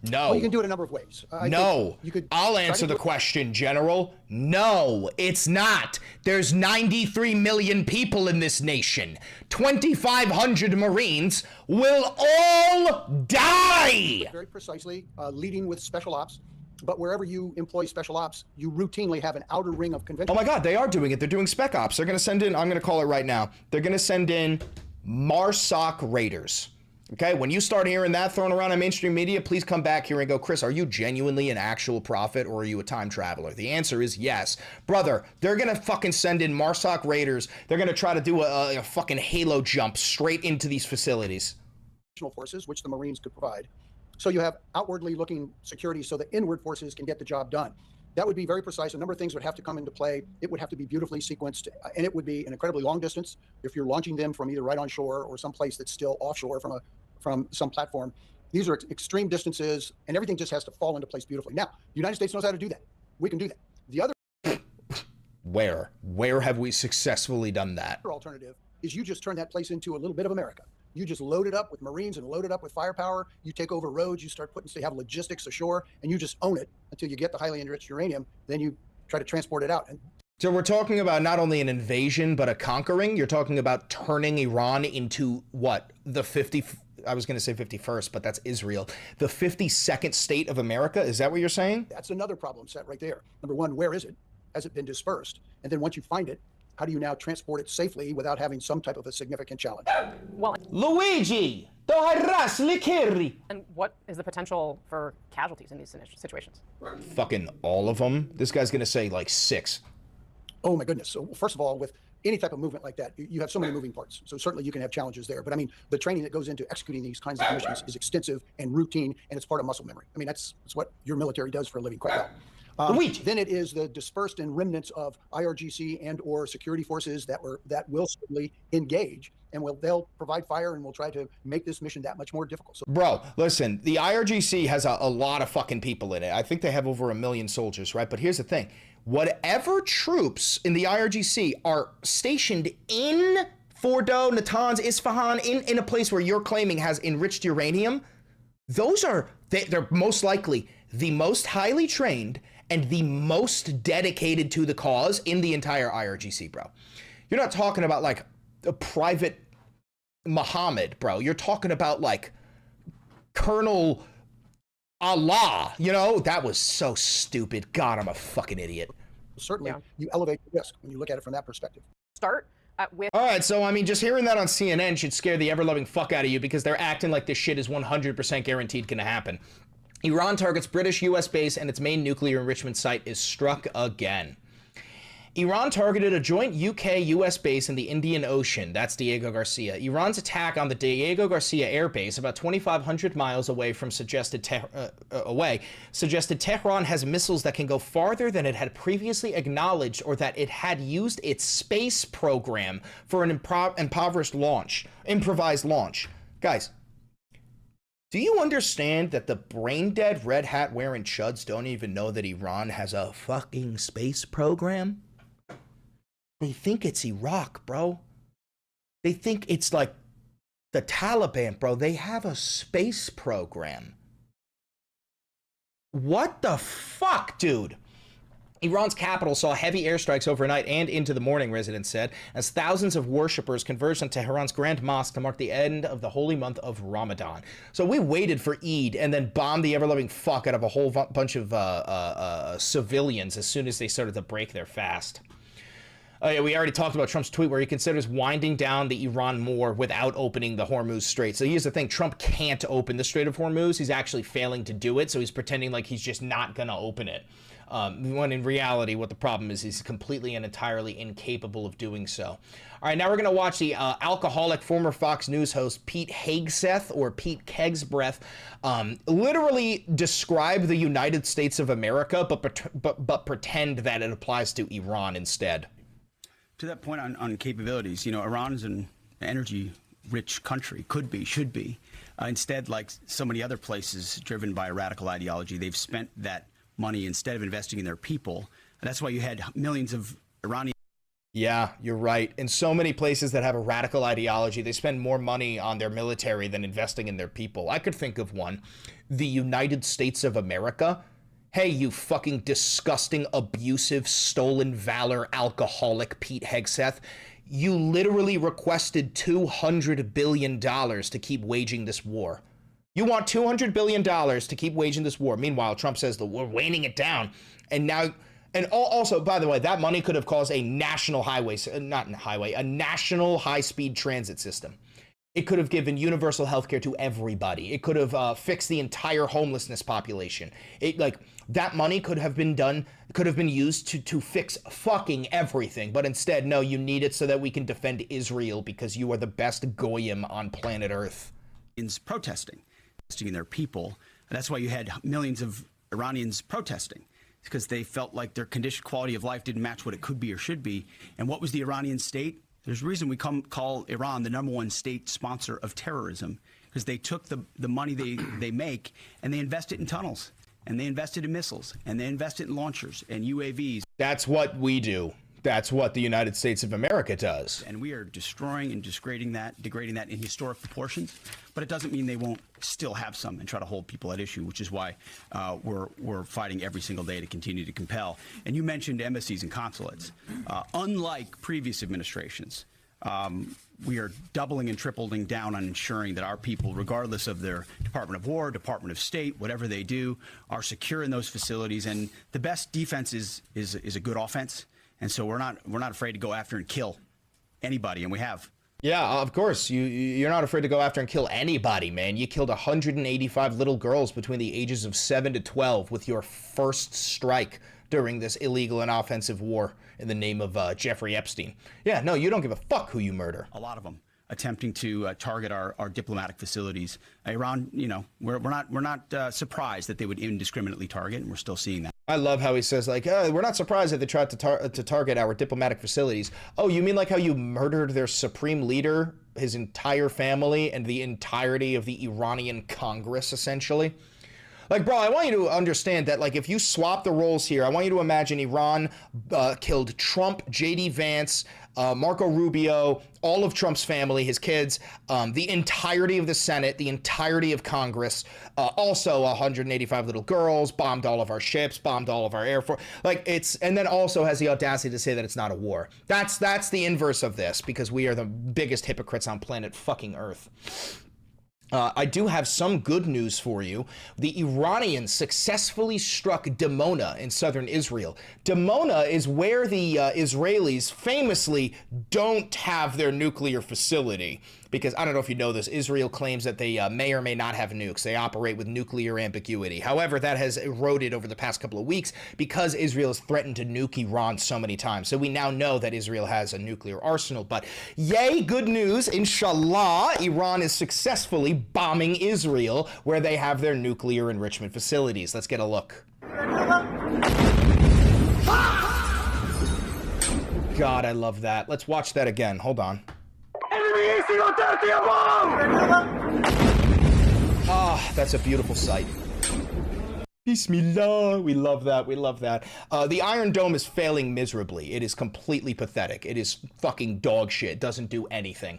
No. Well, you can do it a number of ways. No. You could. I'll answer the question, General. No, it's not. There's 93 million people in this nation. 2,500 Marines will all die. Very precisely, leading with special ops. But wherever you employ special ops, you routinely have an outer ring of convention. Oh my God, they are doing it. They're doing spec ops. They're going to send in, I'm going to call it right now. They're going to send in MARSOC raiders. Okay, when you start hearing that thrown around on mainstream media, please come back here and go, Chris, are you genuinely an actual prophet or are you a time traveler? The answer is yes. Brother, they're going to fucking send in MARSOC raiders. They're going to try to do a fucking halo jump straight into these facilities. Forces, which the Marines could provide. So you have outwardly looking security so the inward forces can get the job done. That would be very precise. A number of things would have to come into play. It would have to be beautifully sequenced, and it would be an incredibly long distance if you're launching them from either right on shore or someplace that's still offshore from some platform. These are extreme distances, and everything just has to fall into place beautifully. Now, the United States knows how to do that. We can do that. The other Where have we successfully done that? alternative is you just turn that place into a little bit of America. You just load it up with Marines and load it up with firepower. You take over roads. You start putting, so you have logistics ashore, and you just own it until you get the highly enriched uranium. Then you try to transport it out. And so we're talking about not only an invasion, but a conquering. You're talking about turning Iran into what? I was going to say 51st, but that's Israel. The 52nd state of America. Is that what you're saying? That's another problem set right there. Number one, where is it? Has it been dispersed? And then once you find it, how do you now transport it safely without having some type of a significant challenge? Well, Luigi, and what is the potential for casualties in these situations? fucking all of them. This guy's going to say like 6. Oh my goodness. So first of all, with any type of movement like that, you have so many moving parts. So certainly you can have challenges there. But I mean, the training that goes into executing these kinds of missions is extensive and routine, and it's part of muscle memory. I mean, that's what your military does for a living quite well. Then it is the dispersed and remnants of IRGC and or security forces that will certainly engage, and they'll provide fire and will try to make this mission that much more difficult. So, bro, listen, the IRGC has a lot of fucking people in it. I think they have over 1 million soldiers, right? But here's the thing. Whatever troops in the IRGC are stationed in Fordo, Natanz, Isfahan, in a place where you're claiming has enriched uranium, they're most likely the most highly trained and the most dedicated to the cause in the entire IRGC, bro. You're not talking about like a private Muhammad, bro. You're talking about like Colonel Allah, you know? That was so stupid. God, I'm a fucking idiot. certainly you elevate the risk when you look at it from that perspective. Start with. All right, so I mean, just hearing that on CNN should scare the ever-loving fuck out of you because they're acting like this shit is 100% guaranteed gonna happen. Iran targets British U.S. base and its main nuclear enrichment site is struck again. Iran targeted a joint UK-US base in the Indian Ocean. That's Diego Garcia. Iran's attack on the Diego Garcia air base, about 2,500 miles away from suggested Tehran has missiles that can go farther than it had previously acknowledged, or that it had used its space program for an improvised launch. Guys, do you understand that the brain-dead red hat wearing chuds don't even know that Iran has a fucking space program? They think it's Iraq, bro. They think it's like the Taliban, bro. They have a space program. What the fuck, dude? Iran's capital saw heavy airstrikes overnight and into the morning, residents said, as thousands of worshippers converged on Tehran's Grand Mosque to mark the end of the holy month of Ramadan. So we waited for Eid and then bombed the ever-loving fuck out of a whole bunch of civilians as soon as they started to break their fast. Yeah, we already talked about Trump's tweet where he considers winding down the Iran war without opening the Hormuz Strait. So here's the thing, Trump can't open the Strait of Hormuz. He's actually failing to do it, so he's pretending like he's just not gonna open it. When in reality, what the problem is, he's completely and entirely incapable of doing so. All right, now we're going to watch the alcoholic former Fox News host Pete Hegseth, or Pete Kegsbreath, literally describe the United States of America, but pretend that it applies to Iran instead. To that point on capabilities, you know, Iran is an energy-rich country, could be, should be. Instead, like so many other places driven by a radical ideology, they've spent that money instead of investing in their people. And that's why you had millions of Iranians. Yeah, you're right. In so many places that have a radical ideology, they spend more money on their military than investing in their people. I could think of one. The United States of America. Hey, you fucking disgusting, abusive, stolen valor, alcoholic Pete Hegseth. You literally requested $200 billion to keep waging this war. You want $200 billion to keep waging this war. Meanwhile, Trump says that we're waning it down. And now, and also, by the way, that money could have caused a national a national high-speed transit system. It could have given universal health care to everybody. It could have fixed the entire homelessness population. That money could have been used to fix fucking everything. But instead, no, you need it so that we can defend Israel because you are the best goyim on planet Earth. Protesting in their people. And that's why you had millions of Iranians protesting, because they felt like their condition, quality of life didn't match what it could be or should be. And what was the Iranian state? There's a reason we call Iran the #1 state sponsor of terrorism, because they took the money they make and they invest it in tunnels, and they invested in missiles, and they invested in launchers and UAVs. That's what we do. That's what the United States of America does. And we are destroying and degrading that in historic proportions. But it doesn't mean they won't still have some and try to hold people at issue, which is why we're fighting every single day to continue to compel. And you mentioned embassies and consulates. Unlike previous administrations, we are doubling and tripling down on ensuring that our people, regardless of their Department of War, Department of State, whatever they do, are secure in those facilities. And the best defense is a good offense. And so we're not afraid to go after and kill anybody, and we have. Yeah, of course. You're not afraid to go after and kill anybody, man. You killed 185 little girls between the ages of 7 to 12 with your first strike during this illegal and offensive war in the name of Jeffrey Epstein. Yeah, no, you don't give a fuck who you murder. A lot of them attempting to target our diplomatic facilities. Iran, you know, we're not surprised that they would indiscriminately target, and we're still seeing that. I love how he says, like, we're not surprised that they tried to target our diplomatic facilities. Oh, you mean like how you murdered their supreme leader, his entire family, and the entirety of the Iranian Congress, essentially? Like, bro, I want you to understand that, like, if you swap the roles here, I want you to imagine Iran killed Trump, J.D. Vance, Marco Rubio, all of Trump's family, his kids, the entirety of the Senate, the entirety of Congress, also 185 little girls, bombed all of our ships, bombed all of our Air Force. Like, and then also has the audacity to say that it's not a war. That's the inverse of this, because we are the biggest hypocrites on planet fucking Earth. I do have some good news for you. The Iranians successfully struck Dimona in southern Israel. Dimona is where the Israelis famously don't have their nuclear facility. Because, I don't know if you know this, Israel claims that they may or may not have nukes. They operate with nuclear ambiguity. However, that has eroded over the past couple of weeks because Israel has threatened to nuke Iran so many times. So we now know that Israel has a nuclear arsenal. But yay, good news. Inshallah, Iran is successfully bombing Israel where they have their nuclear enrichment facilities. Let's get a look. God, I love that. Let's watch that again. Hold on. Ah, that's a beautiful sight. Bismillah. We love that. We love that. The Iron Dome is failing miserably. It is completely pathetic. It is fucking dog shit. It doesn't do anything.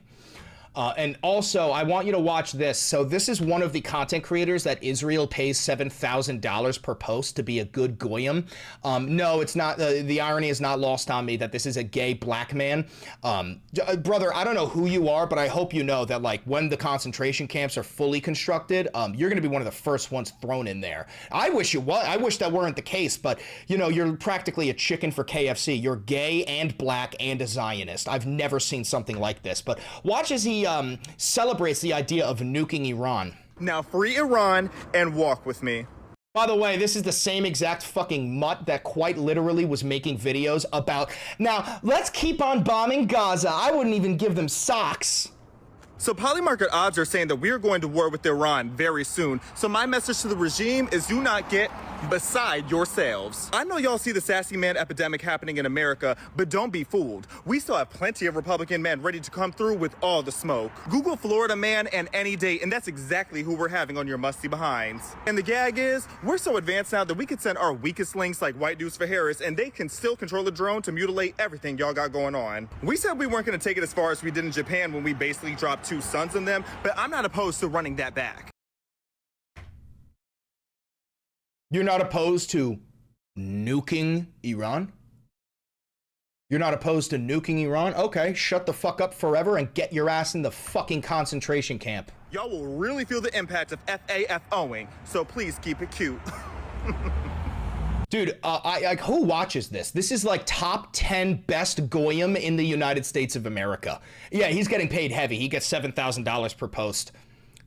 And also, I want you to watch this. So this is one of the content creators that Israel pays $7,000 per post to be a good goyim. No, it's not. The irony is not lost on me that this is a gay black man. Brother, I don't know who you are, but I hope you know that, like, when the concentration camps are fully constructed, you're going to be one of the first ones thrown in there. I wish you was. I wish that weren't the case, but, you know, you're practically a chicken for KFC. You're gay and black and a Zionist. I've never seen something like this, but watch as he celebrates the idea of nuking Iran. Now free Iran and walk with me. By the way, this is the same exact fucking mutt that quite literally was making videos about, now, let's keep on bombing Gaza. I wouldn't even give them socks. So polymarket odds are saying that we are going to war with Iran very soon. So my message to the regime is do not get beside yourselves. I know y'all see the sassy man epidemic happening in America, but don't be fooled. We still have plenty of Republican men ready to come through with all the smoke. Google Florida man and any day, and that's exactly who we're having on your musty behinds. And the gag is, we're so advanced now that we could send our weakest links like White Dudes for Harris, and they can still control a drone to mutilate everything y'all got going on. We said we weren't going to take it as far as we did in Japan when we basically dropped 2 sons in them, but I'm not opposed to running that back. You're not opposed to nuking Iran? You're not opposed to nuking Iran? Okay, shut the fuck up forever and get your ass in the fucking concentration camp. Y'all will really feel the impact of FAFOing, so please keep it cute. Dude, who watches this? This is like top 10 best goyim in the United States of America. Yeah, he's getting paid heavy. He gets $7,000 per post.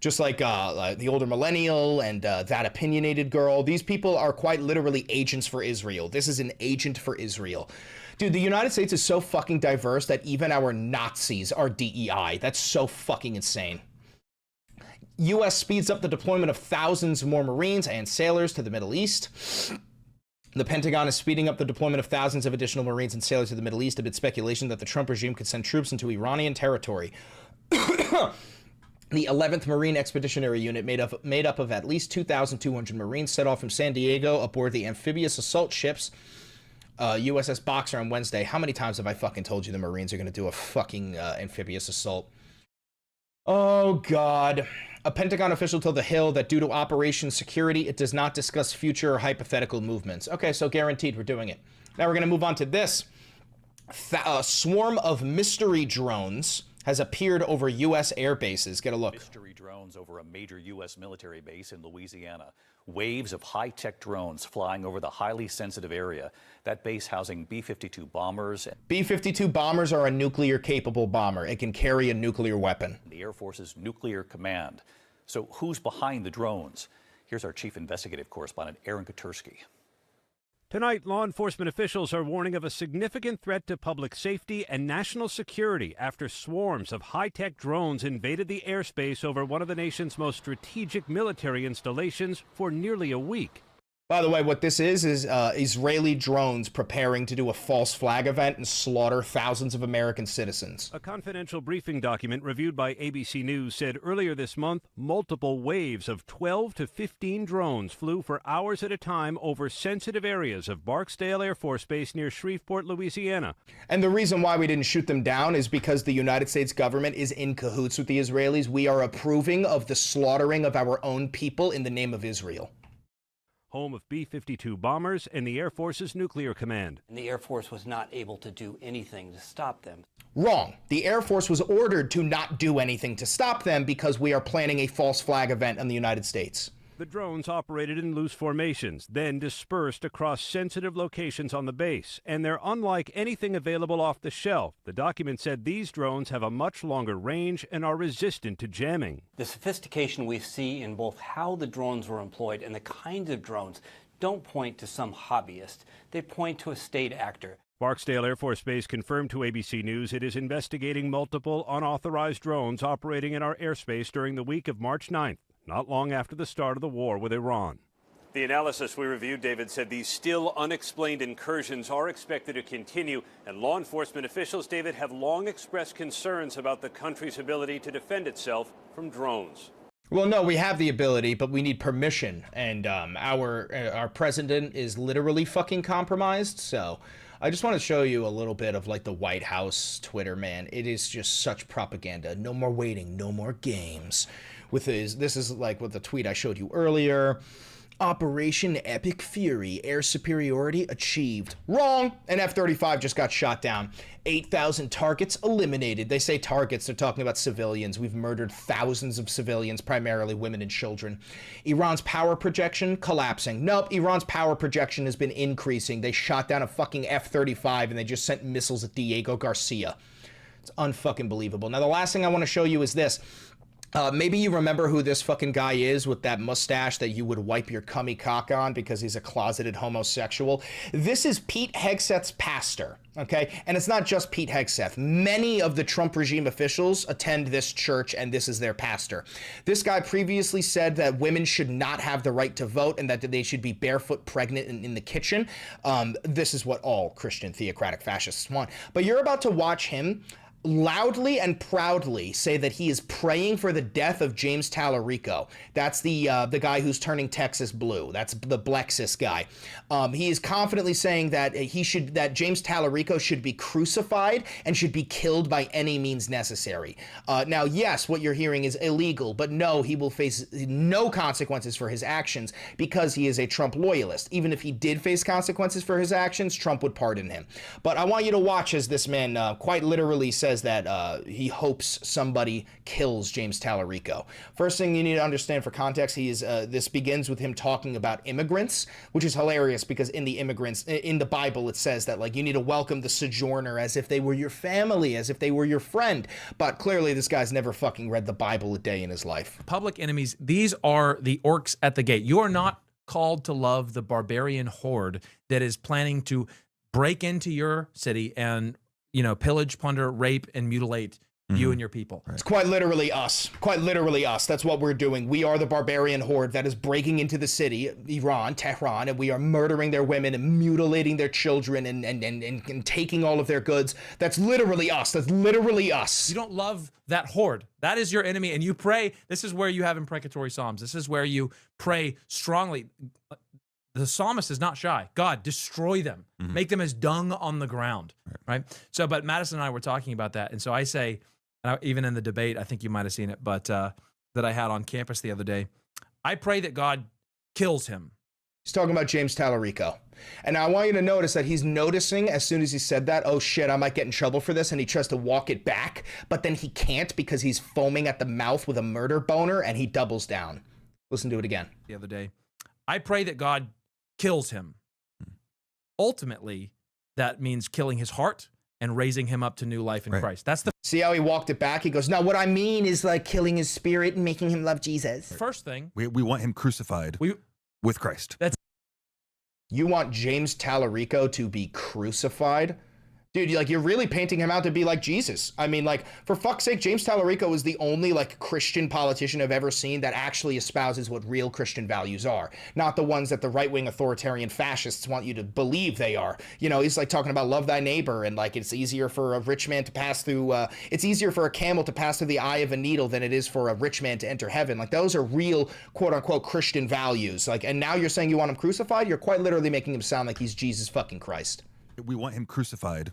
Just like the older millennial and that opinionated girl. These people are quite literally agents for Israel. This is an agent for Israel. Dude, the United States is so fucking diverse that even our Nazis are DEI. That's so fucking insane. U.S. speeds up the deployment of thousands more Marines and sailors to the Middle East. The Pentagon is speeding up the deployment of thousands of additional Marines and sailors to the Middle East amid speculation that the Trump regime could send troops into Iranian territory. The 11th Marine Expeditionary Unit, made up of at least 2,200 Marines, set off from San Diego aboard the amphibious assault ships USS Boxer on Wednesday. How many times have I fucking told you the Marines are going to do a fucking amphibious assault? Oh, God. A Pentagon official told The Hill that due to Operation Security, it does not discuss future or hypothetical movements. Okay, so guaranteed we're doing it. Now we're going to move on to this. A swarm of mystery drones has appeared over U.S. air bases. Get a look. Mystery drones over a major U.S. military base in Louisiana. Waves of high-tech drones flying over the highly sensitive area. That base housing B-52 bombers. B-52 bombers are a nuclear-capable bomber. It can carry a nuclear weapon. The Air Force's Nuclear Command. So who's behind the drones? Here's our chief investigative correspondent, Aaron Katursky. Tonight, law enforcement officials are warning of a significant threat to public safety and national security after swarms of high-tech drones invaded the airspace over one of the nation's most strategic military installations for nearly a week. By the way, what this is Israeli drones preparing to do a false flag event and slaughter thousands of American citizens. A confidential briefing document reviewed by ABC News said earlier this month, multiple waves of 12 to 15 drones flew for hours at a time over sensitive areas of Barksdale Air Force Base near Shreveport, Louisiana. And the reason why we didn't shoot them down is because the United States government is in cahoots with the Israelis. We are approving of the slaughtering of our own people in the name of Israel. Home of B-52 bombers and the Air Force's Nuclear Command. And the Air Force was not able to do anything to stop them. Wrong. The Air Force was ordered to not do anything to stop them because we are planning a false flag event in the United States. The drones operated in loose formations, then dispersed across sensitive locations on the base, and they're unlike anything available off the shelf. The document said these drones have a much longer range and are resistant to jamming. The sophistication we see in both how the drones were employed and the kinds of drones don't point to some hobbyist. They point to a state actor. Barksdale Air Force Base confirmed to ABC News it is investigating multiple unauthorized drones operating in our airspace during the week of March 9th. Not long after the start of the war with Iran. The analysis we reviewed, David, said these still unexplained incursions are expected to continue, and law enforcement officials, David, have long expressed concerns about the country's ability to defend itself from drones. Well, no, we have the ability, but we need permission, and our president is literally fucking compromised, so I just want to show you a little bit of like the White House Twitter, man. It is just such propaganda. No more waiting, no more games. This is like with the tweet I showed you earlier. Operation Epic Fury, air superiority achieved. Wrong! An F-35 just got shot down. 8,000 targets eliminated. They say targets, they're talking about civilians. We've murdered thousands of civilians, primarily women and children. Iran's power projection collapsing. Nope, Iran's power projection has been increasing. They shot down a fucking F-35 and they just sent missiles at Diego Garcia. It's unfucking believable. Now, the last thing I want to show you is this. Maybe you remember who this fucking guy is with that mustache that you would wipe your cummy cock on because he's a closeted homosexual. This is Pete Hegseth's pastor, okay? And it's not just Pete Hegseth. Many of the Trump regime officials attend this church, and this is their pastor. This guy previously said that women should not have the right to vote and that they should be barefoot pregnant in the kitchen. This is what all Christian theocratic fascists want. But you're about to watch him loudly and proudly say that he is praying for the death of James Tallarico. That's the guy who's turning Texas blue. That's the Blexis guy. He is confidently saying that that James Tallarico should be crucified and should be killed by any means necessary. Now, yes, what you're hearing is illegal, but no, he will face no consequences for his actions because he is a Trump loyalist. Even if he did face consequences for his actions, Trump would pardon him. But I want you to watch as this man quite literally says that he hopes somebody kills James Tallarico. First thing you need to understand for context, this begins with him talking about immigrants, which is hilarious because in the Bible it says that like you need to welcome the sojourner as if they were your family, as if they were your friend. But clearly this guy's never fucking read the Bible a day in his life. Public enemies, these are the orcs at the gate. You are not called to love the barbarian horde that is planning to break into your city and pillage, plunder, rape, and mutilate you and your people. It's quite literally us. Quite literally us. That's what we're doing. We are the barbarian horde that is breaking into the city, Iran, Tehran, and we are murdering their women and mutilating their children and taking all of their goods. That's literally us. That's literally us. You don't love that horde. That is your enemy, and you pray. This is where you have imprecatory psalms. This is where you pray strongly. the psalmist is not shy. God, destroy them, make them as dung on the ground, right? So, but Madison and I were talking about that, and so I say, even in the debate, I think you might have seen it, but that I had on campus the other day, I pray that God kills him. He's talking about James Tallarico. And I want you to notice that he's noticing as soon as he said that, oh shit, I might get in trouble for this, and he tries to walk it back, but then he can't because he's foaming at the mouth with a murder boner, and he doubles down. Listen to it again. The other day, I pray that God kills him. Ultimately, that means killing his heart and raising him up to new life in Christ. That's the See how he walked it back? He goes, no, what I mean is like killing his spirit and making him love Jesus. first thing. We want him crucified with Christ. You want James Tallarico to be crucified? Dude, you're really painting him out to be like Jesus. I mean, like, for fuck's sake, James Tallarico is the only, like, Christian politician I've ever seen that actually espouses what real Christian values are. Not the ones that the right-wing authoritarian fascists want you to believe they are. You know, he's, like, talking about love thy neighbor, and, like, it's easier for a rich man to pass through, it's easier for a camel to pass through the eye of a needle than it is for a rich man to enter heaven. Like, those are real, quote-unquote, Christian values. Like, and now you're saying you want him crucified? You're quite literally making him sound like he's Jesus fucking Christ. We want him crucified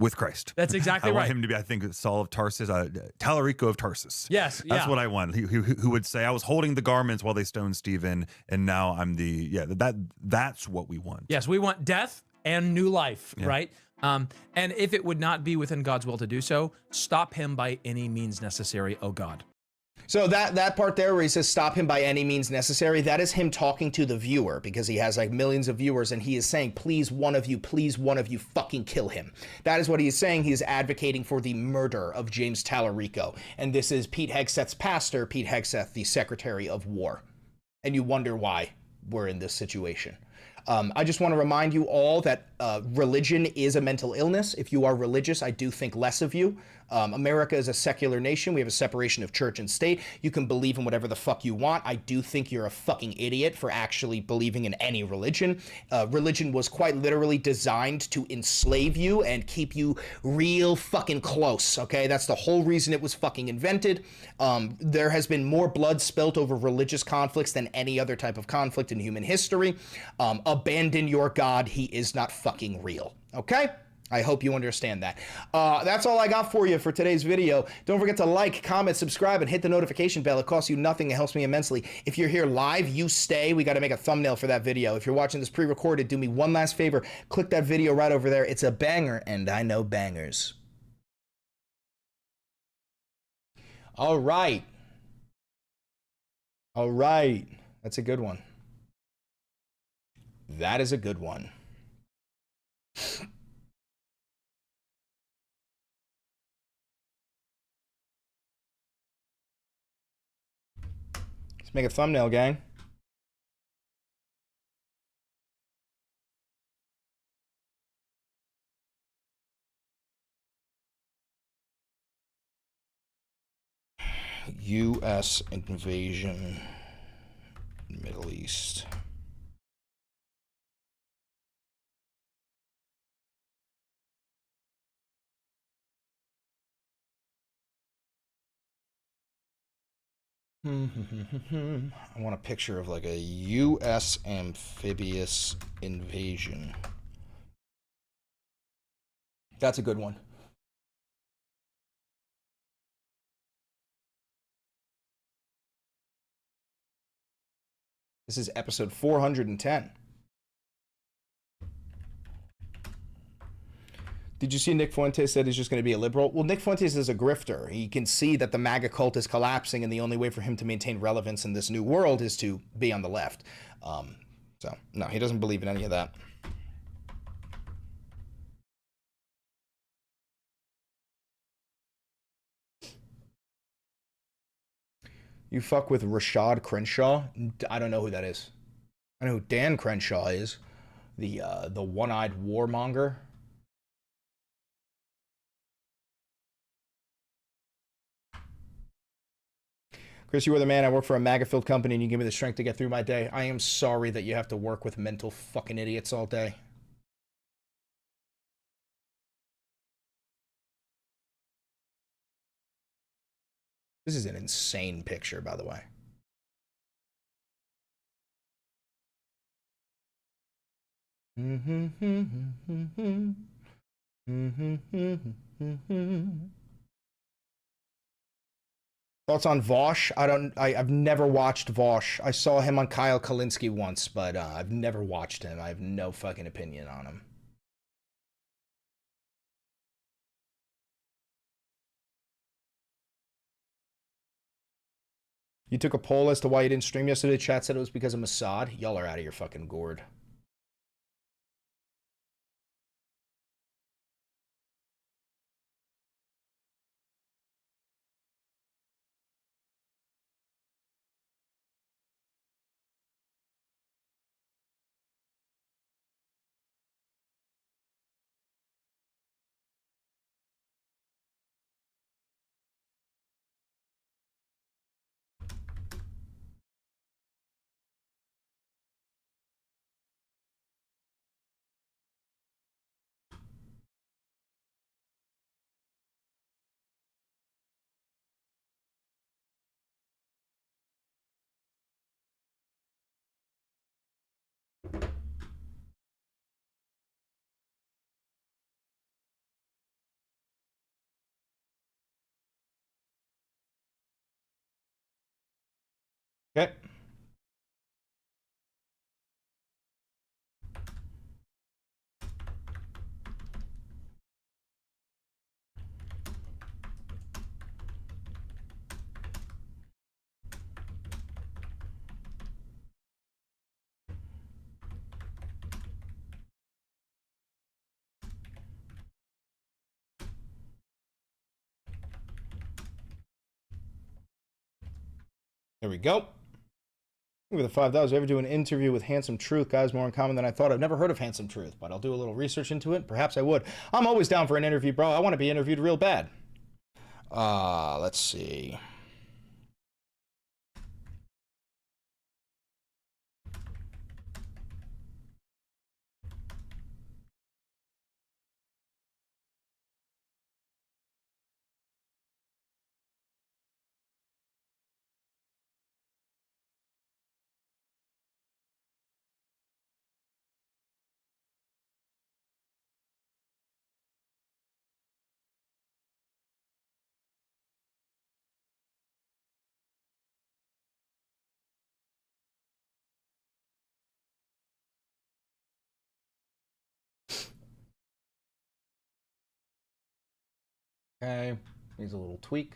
with Christ. That's exactly I right. want him to be, I think, Saul of Tarsus, Tallarico of Tarsus. Yes, That's what I want. Who would say, I was holding the garments while they stoned Stephen, and now I'm that's what we want. Yes, we want death and new life, right? And if it would not be within God's will to do so, stop him by any means necessary, oh God. So that part there where he says stop him by any means necessary, that is him talking to the viewer, because he has like millions of viewers, and he is saying, please one of you fucking kill him. That is what he is saying. He is advocating for the murder of James Tallarico. And this is Pete Hegseth's pastor, Pete Hegseth, the Secretary of War. And you wonder why we're in this situation. I just want to remind you all that religion is a mental illness. If you are religious, I do think less of you. America is a secular nation. We have a separation of church and state. You can believe in whatever the fuck you want. I do think you're a fucking idiot for actually believing in any religion. Religion was quite literally designed to enslave you and keep you real fucking close, okay? That's the whole reason it was fucking invented. There has been more blood spilt over religious conflicts than any other type of conflict in human history. Abandon your God. He is not fucking real, okay? I hope you understand that. That's all I got for you for today's video. Don't forget to like, comment, subscribe, and hit the notification bell. It costs you nothing. It helps me immensely. If you're here live, you stay. We got to make a thumbnail for that video. If you're watching this pre-recorded, do me one last favor. Click that video right over there. It's a banger, and I know bangers. All right. All right. That's a good one. That is a good one. Let's make a thumbnail, gang. U.S. invasion, Middle East. I want a picture of like a U.S. amphibious invasion. That's a good one. This is episode 410. Did you see Nick Fuentes said he's just going to be a liberal? Well, Nick Fuentes is a grifter. He can see that the MAGA cult is collapsing, and the only way for him to maintain relevance in this new world is to be on the left. So, no, he doesn't believe in any of that. You fuck with Rashad Crenshaw? I don't know who that is. I know who Dan Crenshaw is. The one-eyed warmonger. Chris, you are the man. I work for a MAGA-filled company, and you give me the strength to get through my day. I am sorry that you have to work with mental fucking idiots all day. This is an insane picture, by the way. Thoughts on Vosh? I've never watched Vosh. I saw him on Kyle Kalinske once, but I've never watched him. I have no fucking opinion on him. You took a poll as to why you didn't stream yesterday. Chat said it was because of Mossad. Y'all are out of your fucking gourd. Okay. There we go. With the $5, ever do an interview with Handsome Truth? Guys, more in common than I thought. I've never heard of Handsome Truth, but I'll do a little research into it. Perhaps I would. I'm always down for an interview, bro. I want to be interviewed real bad. Let's see. Okay, needs a little tweak.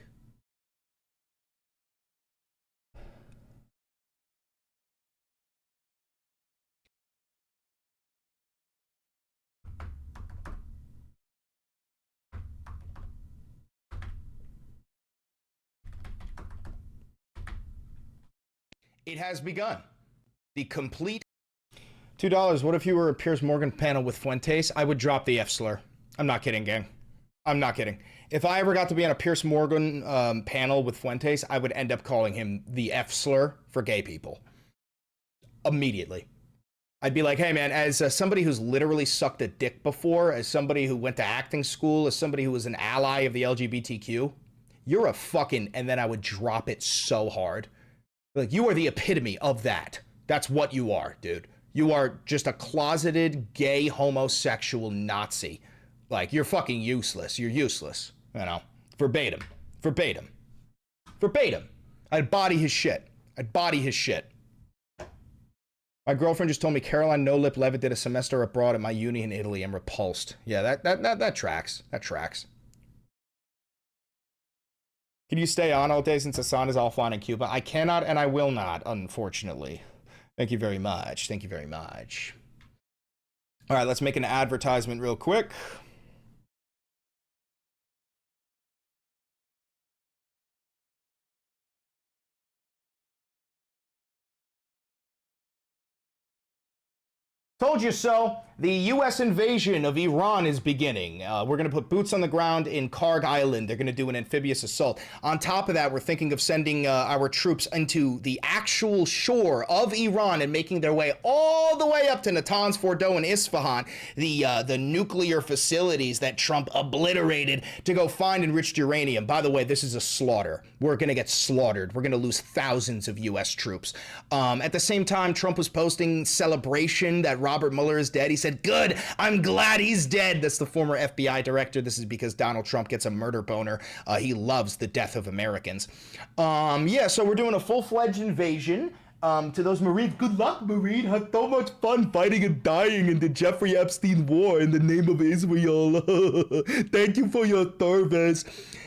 It has begun. The complete $2. What if you were a Piers Morgan panel with Fuentes? I would drop the F slur. I'm not kidding, gang. I'm not kidding. If I ever got to be on a Piers Morgan panel with Fuentes, I would end up calling him the F slur for gay people. Immediately. I'd be like, hey man, as somebody who's literally sucked a dick before, as somebody who went to acting school, as somebody who was an ally of the LGBTQ, you're a fucking, and then I would drop it so hard. Like, you are the epitome of that. That's what you are, dude. You are just a closeted, gay, homosexual Nazi. Like, you're fucking useless. You're useless. You know? Verbatim. Verbatim. Verbatim. I'd body his shit. I'd body his shit. My girlfriend just told me Caroline No Lip Levitt did a semester abroad at my uni in Italy. I'm repulsed. Yeah, that tracks. That tracks. Can you stay on all day since Hassan is offline in Cuba? I cannot and I will not, unfortunately. Thank you very much. Thank you very much. All right, let's make an advertisement real quick. Told you so. The U.S. invasion of Iran is beginning. We're going to put boots on the ground in Karg Island. They're going to do an amphibious assault. On top of that, we're thinking of sending our troops into the actual shore of Iran and making their way all the way up to Natanz, Fordow, and Isfahan, the nuclear facilities that Trump obliterated, to go find enriched uranium. By the way, this is a slaughter. We're going to get slaughtered. We're going to lose thousands of U.S. troops. At the same time, Trump was posting celebration that Robert Mueller is dead. He said, said, good, I'm glad he's dead. That's the former FBI director. This is because Donald Trump gets a murder boner. He loves the death of Americans. Yeah, so we're doing a full-fledged invasion. To those Marines, good luck, Marine. Have so much fun fighting and dying in the Jeffrey Epstein war in the name of Israel. Thank you for your service.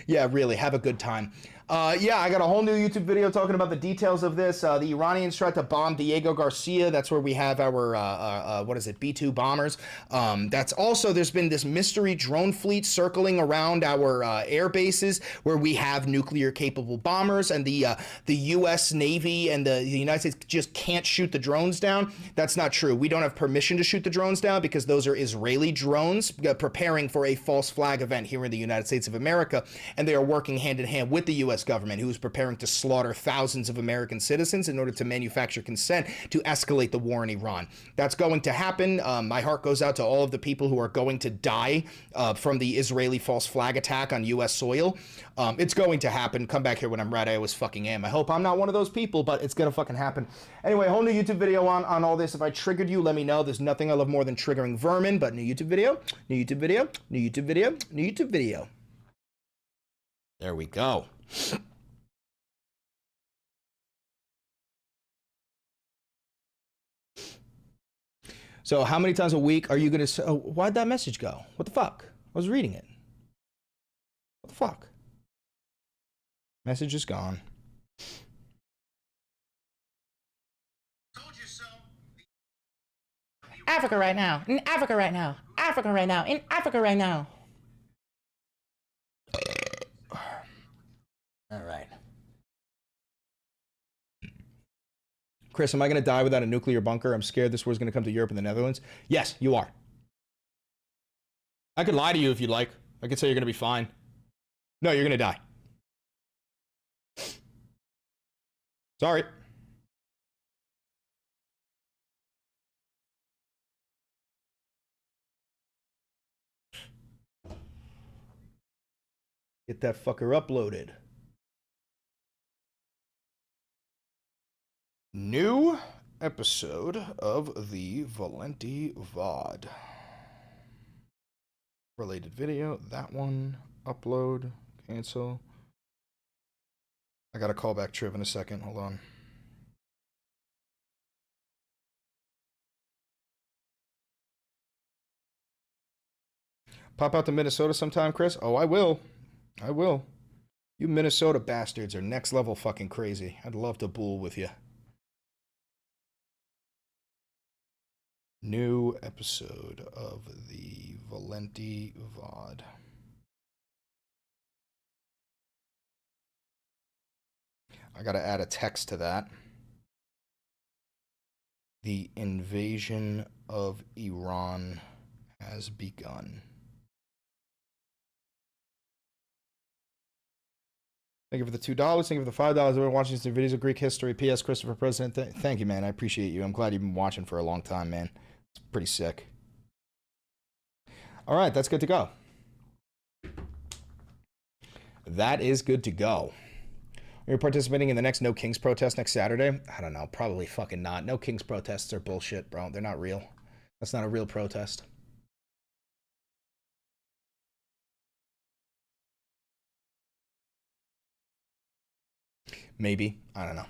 Yeah, really, have a good time. Yeah, I got a whole new YouTube video talking about the details of this. The Iranians tried to bomb Diego Garcia. That's where we have our, what is it, B-2 bombers. That's also, there's been this mystery drone fleet circling around our air bases where we have nuclear-capable bombers, and the U.S. Navy and the United States just can't shoot the drones down. That's not true. We don't have permission to shoot the drones down because those are Israeli drones preparing for a false flag event here in the United States of America, and they are working hand-in-hand with the U.S. government, who is preparing to slaughter thousands of American citizens in order to manufacture consent to escalate the war in Iran. That's going to happen. My heart goes out to all of the people who are going to die from the Israeli false flag attack on U.S. soil. It's going to happen. Come back here when I'm right. I always fucking am. I hope I'm not one of those people, but it's going to fucking happen. Anyway, whole new YouTube video on all this. If I triggered you, let me know. There's nothing I love more than triggering vermin, but new YouTube video, new YouTube video, new YouTube video, new YouTube video. There we go. So how many times a week are you going to say, oh, why'd that message go? What the fuck? I was reading it. What the fuck? Message is gone. Africa right now. In Africa right now. Africa right now. In Africa right now. All right. Chris, am I going to die without a nuclear bunker? I'm scared this war's going to come to Europe and the Netherlands. Yes, you are. I could lie to you if you'd like. I could say you're going to be fine. No, you're going to die. Sorry. Get that fucker uploaded. New episode of the Valenti VOD. Related video, that one, upload, cancel. I gotta call back Triv in a second, hold on. Pop out to Minnesota sometime, Chris? Oh, I will. I will. You Minnesota bastards are next level fucking crazy. I'd love to bool with you. New episode of the Valenti VOD. I gotta add a text to that. The invasion of Iran has begun. Thank you for the $2. Thank you for the $5. We're watching some videos of Greek history. P.S. Christopher President. Thank you, man. I appreciate you. I'm glad you've been watching for a long time, man. It's pretty sick. All right, that's good to go. That is good to go. Are you participating in the next No Kings protest next Saturday? I don't know. Probably fucking not. No Kings protests are bullshit, bro. They're not real. That's not a real protest. Maybe. I don't know.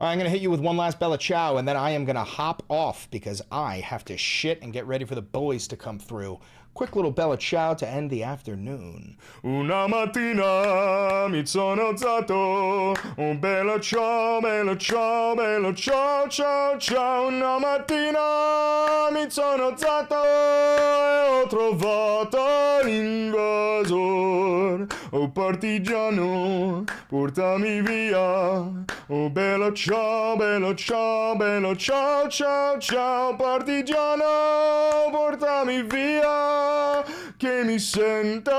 All right, I'm going to hit you with one last Bella Ciao, and then I am going to hop off because I have to shit and get ready for the boys to come through. Quick little Bella Ciao to end the afternoon. Una mattina mi sono alzato, bella ciao, bella ciao, bella ciao, ciao, ciao. Una mattina mi sono alzato e ho trovato l'invasor. Oh partigiano, portami via. Oh bella ciao, bella ciao, bella ciao, ciao, ciao. Partigiano, portami via. Che mi sento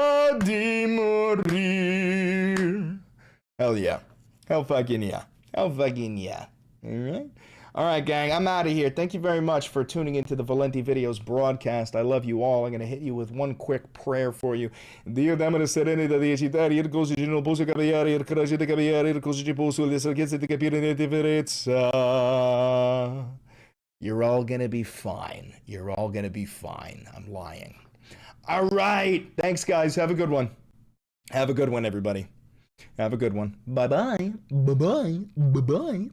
di morire. Hell yeah. Hell fucking yeah. Hell fucking yeah. Alright? Alright, gang. I'm out of here. Thank you very much for tuning into the Valenti Videos broadcast. I love you all. I'm going to hit you with one quick prayer for you. Dio dammi serenità di eccitare, il cose che non posso capire, il coraggio di capire, il cose che posso, le saggezze di capire le differenze. You're all gonna be fine. You're all gonna be fine. I'm lying. All right. Thanks, guys. Have a good one. Have a good one, everybody. Have a good one. Bye-bye. Bye-bye. Bye-bye.